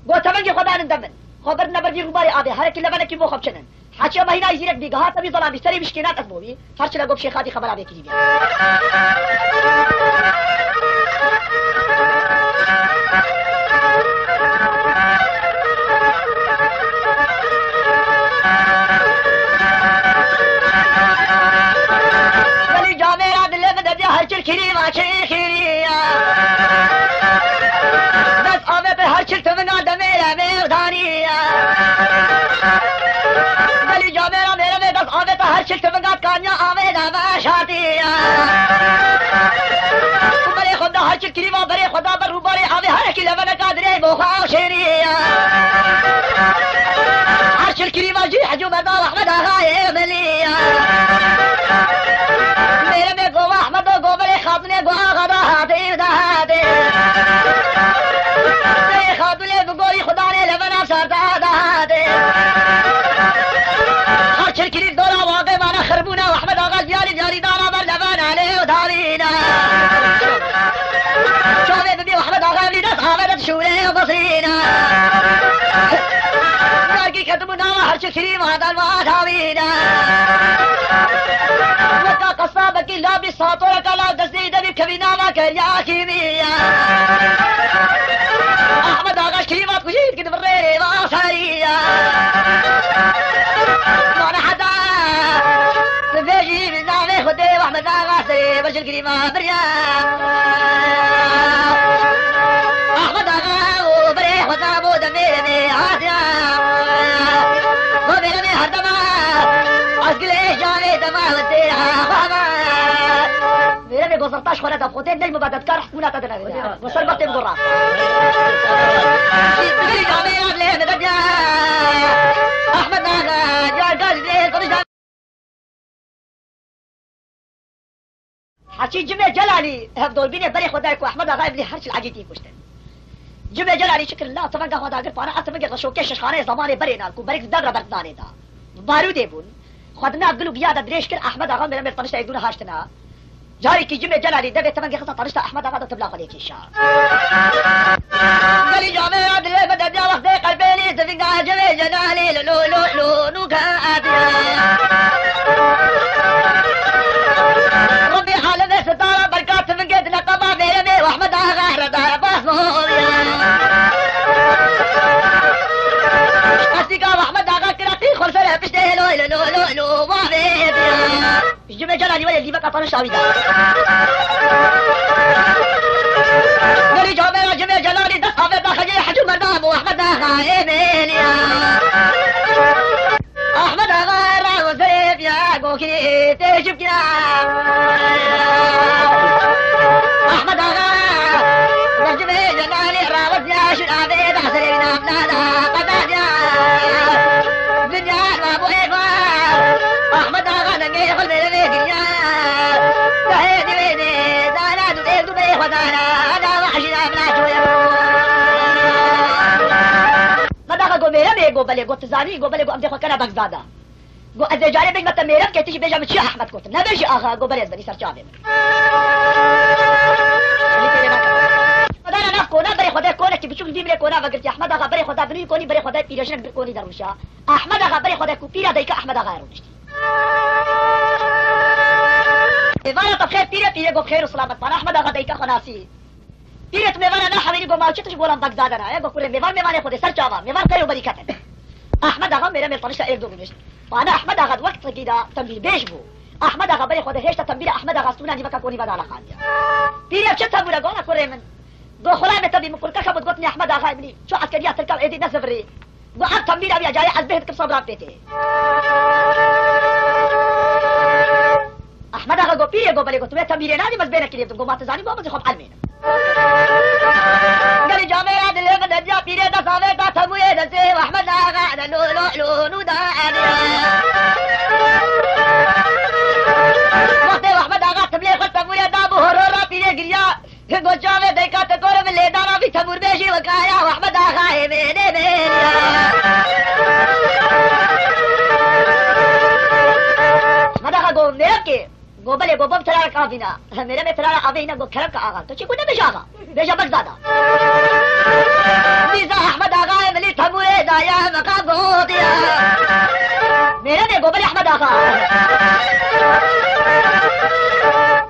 گو تمنگي خدان دمن خبرنا برجي غباري ابي هر كي لبنا كي بو خبچنن حاجه مهينا يزيرك بيغا تبي ظلام بيستري مشكلات اسبوبي هرچ لگو شيخاتي خبر ابي كي هرچل کری واچه کرییا دست آبه پر هرچل تو بنا دمیره میردانیا ولی جا میره دست آبه پر هرچل تو بنا کانیا آبه دابا شاتیا بری خدا هرچل کری وا بری خدا بر رو بری آبه هرکی لبنه قادره بخوا شیریا هرچل کری وا جی حجو مدا احمد آغای ملیا میره میں گوا احمد گو بڑے خاتون گو آغا دا ہاتھ دے خاتون گوری خدا نے لبنا سردا دا دے ہر چھلکری دورا واقع مانا خربونا احمد آغا جاری دانا بر لبنا لے ادھارینا چوبے ببی احمد آغا بلی دس آغا شورے بصینا کی ختمنا ہر چھلکری مادر وادھاوینا قصابك لا بساطورك لا دزيد بكبينا ما كريا كيميا احمد آغاش كلمات كجيد كده بالريري واصاريا وانا حدا بيجي من نامي خدي واحمد آغاسري برج الكلمة بريان احمد آغا وبريح وزابو دميرني عاسيا وبيرني هردما عسقلي جاني دما وديها میرا میں گزرتاش خورا دا خودت نجم بدد کار حکونا تا دنا گیا وصل بقت بگرا میری جامعه اگلے مدد احمد آغا جار گاز لے قرش حكي جمع جلالي هفدول بيني بري خدايك واحمد آغا ابني هرش العجيتي كشتن جمع جلالي شكر الله تفنقا خدا اگر پانا اتفنقا رشوكي ششخانه زمانه بري نالكو بريك دبر برتنانه دا بارو ديبون خدنا قلو بيادا دريش كر احمد آغا میرا طنشتا يدون هاشتنا جاري كي جمع جلالي دبي تمنقي خطا طنشتا احمد آغا تبلاغ عليك الشعر قالي جامع عدل بدد يا وقت قلبيني تفنقا جمع جلالي لو لو لو نوكا آديا ربي حالة ستارة بركات تفنقيت لقبا ميرمي واحمد آغا ردا باس موريا أصدقاء واحمد آغا كراقي خلصنا بشته لو لو لو جامع جلالی ولی لیبا کاتان شاویدا گلی جامع جلالی دست آوه داخل حجو مردام و احمد آقا ایمینیا احمد آقا را و زریف یا گوکی تیجب کنام احمد آقا جامع جلالی را و زیاشن آوه داخل نام لالا قدادیا دنیا و ابو ایفار احمد آقا نگه خل میره دنیا تهیدی بیدی دانا دو دیل دو بی خدانا انا وحشنا بناتو یمو احمد آقا گو میره بی گو بله گو تزانی گو بله گو امده خود کنه بگزاده گو از جاره بگ متا میرم که تیجی بیجم چی احمد کتم نبیجی آقا گو بله از بنی سرچاوه خدا کونا برای خدا کونا که بچوک دیمره کونا وگرتی احمد آقا برای خدا بنی کنی برای خدا پیرشن کنی دروشا احمد آقا برای خدا کو پیرا دیگه احمد آقا رو نشتی ایوانا تو خیر پیره گو خیر و سلامت پانا احمد آقا دیگه خناسی پیره تو میوانا نه حویلی گو مالچتش بولم بگزاده نه گو کوره میوان خود سر چاوا میوان کریو بری کتن احمد آقا میره میرتانش ایک دو نشت پانا احمد آقا وقت کیدا تنبیه بیش بو احمد آقا برای خدا هشت تنبیه احمد آقا سونا نیمکا کنی بدالا خان پیره چه تنبیه گونا کوره من گو خلای متبی مکل که خبود گوتنی احمد آقا ابنی شو عسکریات ترکال ایدی نسفری گو عب تنبیه بیا جای از بهت کم صبرات بیته احمد آقا گو پیره گو بله گو تو تنبیه نادی مز بینه کلیتم گو ما تزانی گو مز خوب علمین گلی جامعه را دل من دیا پیره دساوه تا تمویه دسه و احمد آقا لو دانی وقت احمد آقا تبلیغ خود تمویه دابو هرورا پیره گریا گو جامعه دیکا تکور من لیدانا بی تمور بیشی وکایا و احمد آقا ایمینه بینیا احمد آقا گو میرم که گو بله گو بم ترارک آبینا میره میں ترارک آبینا گو کرم کا آقا تو چی کنه بیش آقا بیشا بگزادا میزا احمد آقا ملی تمویه دایا مقام گو دیا میره میں گو بله احمد آقا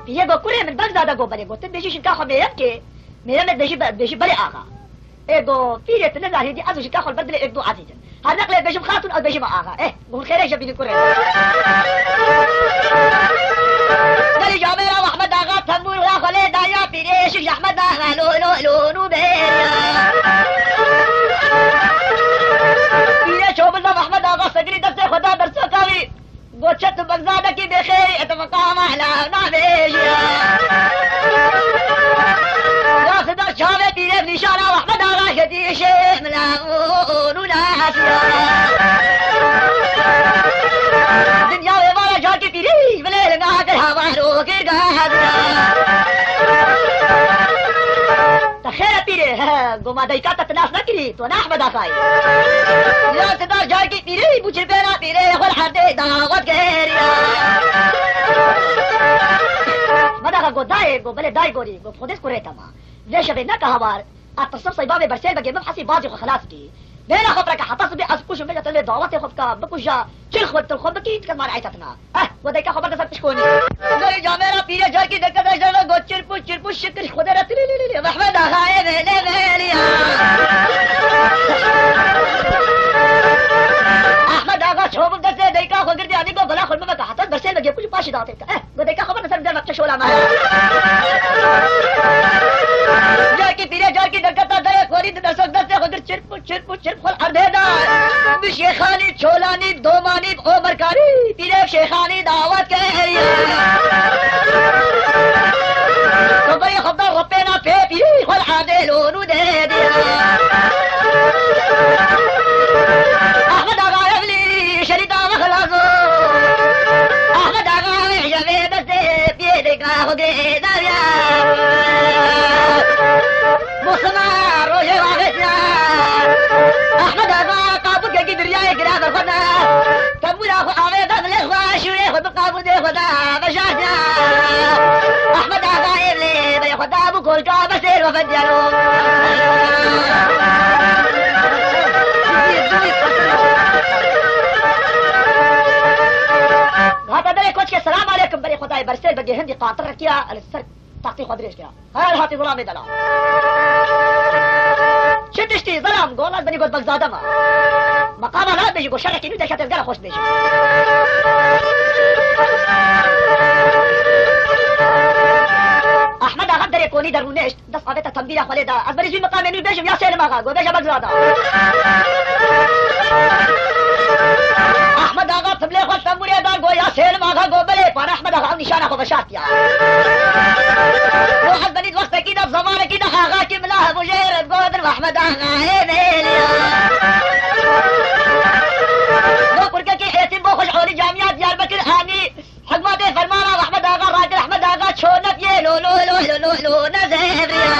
پیه گو کوره من بگزادا گو بله گو تن بیشی شنکا خو میرم که میره میں بیشی بله آقا ایگو پیره تنه ظاهری دی ازو شنکا خو البدل ایک دو عزیزن هر نقل بیشم خاتون از بیشم آقا گو خیره شبینی کوره گلی جامعه را احمد آقا تنبور را خلی دایا پیره شش احمد آقا لو بیریا پیره چوبل نام احمد آقا سگری دست خدا در سکاوی گوچت بگزاده کی بخیری اتمقام احلا نامیشیا یا صدر چاوه پیره بنشانا احمد آقا شدیش ملاؤون ناسیا دنیا میں مارا جا کے پیری بلے لگا کر ہمارو کے گاہدنا تخیر پیرے گما دیکا تتناس نہ کری تو نا احمد آقای یا صدر جا کے پیری بچر پینا پیرے خل حد دعوت گیریا احمد آقا گو دائے گو بلے دائے گوری گو خودس کو رہتا ما لے شبه نہ کہا بار اتصف صیباب برسل بگی مبحثی بازی خو خلاص کی بين خبرك حتصبي أسكوش من جت دعوتي خبك بكوجا شيل خبرت الخبكي تكلم على عيتنا وديك خبرك صار تشكوني غير جامعة بيرة جاركي دكتور جانا قتشر بوش شكر خدرة لي محمد خايب لي أحمد آغا شوف دسه ديك خبر دي أني بلا خبر ما كحتى بس أنا جيبوا باشي داتك وديك خبر نصير ده مكتشف ولا ما جاركي بيرة جاركي دكتور ده خوري درسك دسه خدر چرپ خل اردیدا شیخانی چولانی دومانی عمرکاری پیره شیخانی دعوت کری تو بری خبر غپینا پی خل عدلونو دے دیا احمد آقا ابلی شریطا مخلصو احمد آقا محجبه بسته پیده کا ہو گئے داریا مسلمان روشے واقعنا احمد آقا قابل کی دریائے گرا کر خدا تمورا خو آوے دم لے خوا شورے خود قابل دے خدا بشاہنا احمد آقا ابلے بے خدا بو کول کا بسیر وفدیالو غاتا دلے کوچ کے سلام علیکم بے خدا برسے بگے ہندی قاطر کیا السر تحقیق خدرش کیا هل هاتي ظلامي دلا شتشتي ظلام قول بني قول بغزادة ما مقام لا بيجي قول شركي نو دكاتر قال خوش بيجي احمد آقا در یکونی در رونشت دست آبه تا تنبیل خلیده از بریزوی مقام اینوی بیشم یا سیلم آقا گو بیشم بگزادا احمد آقا تبلیغ خود تنبوری دار گو یا سیلم آقا گو بله پان احمد آقا نشانه خو بشاتیا و حد بنید وقت کی دف زمان کی دخ آقا کی ملاه بجیر گودر و احمد آقا ایدیلیا گو پرکه کی حیتیم بو خوش حولی جامعات دیار بکر آنی حکمت فرمانا و احمد آقا راجر احمد آقا چونت یہ لو لو لو لو لو لو نزهریا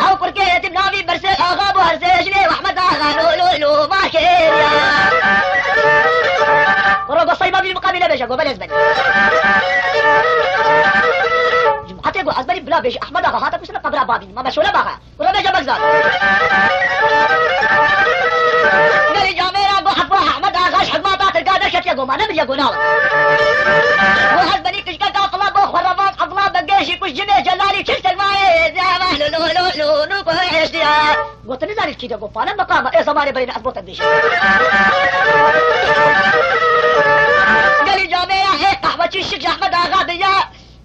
او پرکه حیتیم ناوی برسل آقا بو هرزیجنی و احمد آقا لو لو لو ماشیریا ورقو صيبة بالمقابلة بيشا قبل ازبني حتى يقول ازبني بلا بيش احمد اغا هاتك وسنة قبرا بابي ما مشولا باها ورقو بيشا بقزال قالي جاميرا قو حفوها احمد اغاش حكماتا ترقادر شت يقو ما نمر يقو نالا وهزبني كشكا قافلا بو خرافات عضلا بقيشي كش جميع جلالي كشتك معي زيامه لو لو لو لو نوكو عيشتيا قلت نزالي الكيدا قو فانا مقامة ايه زماني برين اثبوتا بيشا قالي جامعة هيك قهوة الشيخ احمد اغا ديا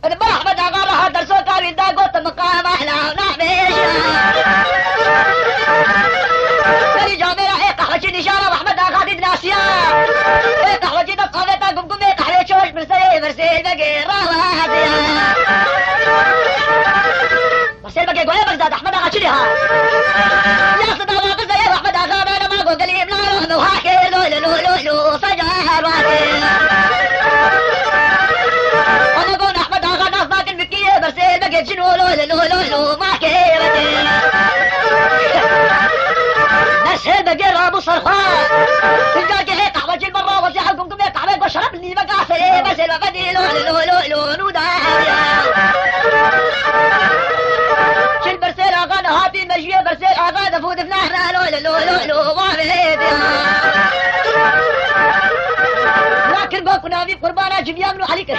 انا ما احمد اغا لها درسو قال دا قلت مقام احلى ونحبيش قالي جامعة هيك قهوة النشارة واحمد اغا دي ناسيا هيك قهوة دي قامتا قمقمي قحلي شوش مرسيل بقي رواديا مرسيل بقي قولي بغداد احمد اغا شليها يا صدا واقف زي واحمد اغا انا ما قول قليب نارون وهاكي لو لو لو لو صجار وادي انا قول احمد اغا ناس باكل مكية برسيل بقي شنو لو لو لو لو ما كيبتي نسهل بقي رابو صرخاء تلقاك هيك قهوة المرة وزيحة قمقمية قهوة وشرب لي مقاسي بس الوفدي لو لو لو لو نودايا شل برسيل اغا نهاتي مجيه برسيل اغا دفوت فنحنا لو لو لو لو وعمليتيا لكن بوكو نامي قربانا جبيان من عليك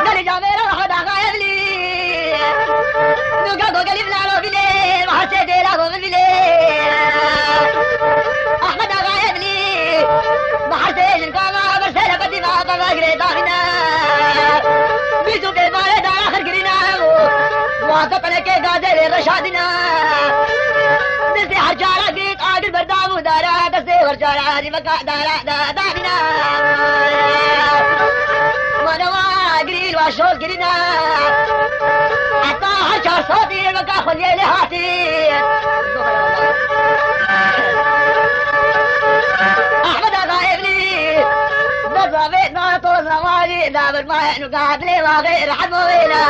قالي جاميرا واحد اغا يبلي نوكا قولي بلالو بليل وحسي ديلاغو بالبليل احمد اغا يبلي بحرسي جنكاما برسيل بدي فاقا فاقري طاقنا بيسو بالمالي دار اخر قرينا واثق لك قادر رشادنا دستي حجارة قيت عاقل بردام ودارا دستي ورجارة دي مكا دارا دارنا وانا واقريل واشوز قرينا حتى حجار صوتي مكا خلي لهاتي احمد اغا ابني بصابيت ما طول زماني دابر ما نقعد لي وغير حموينا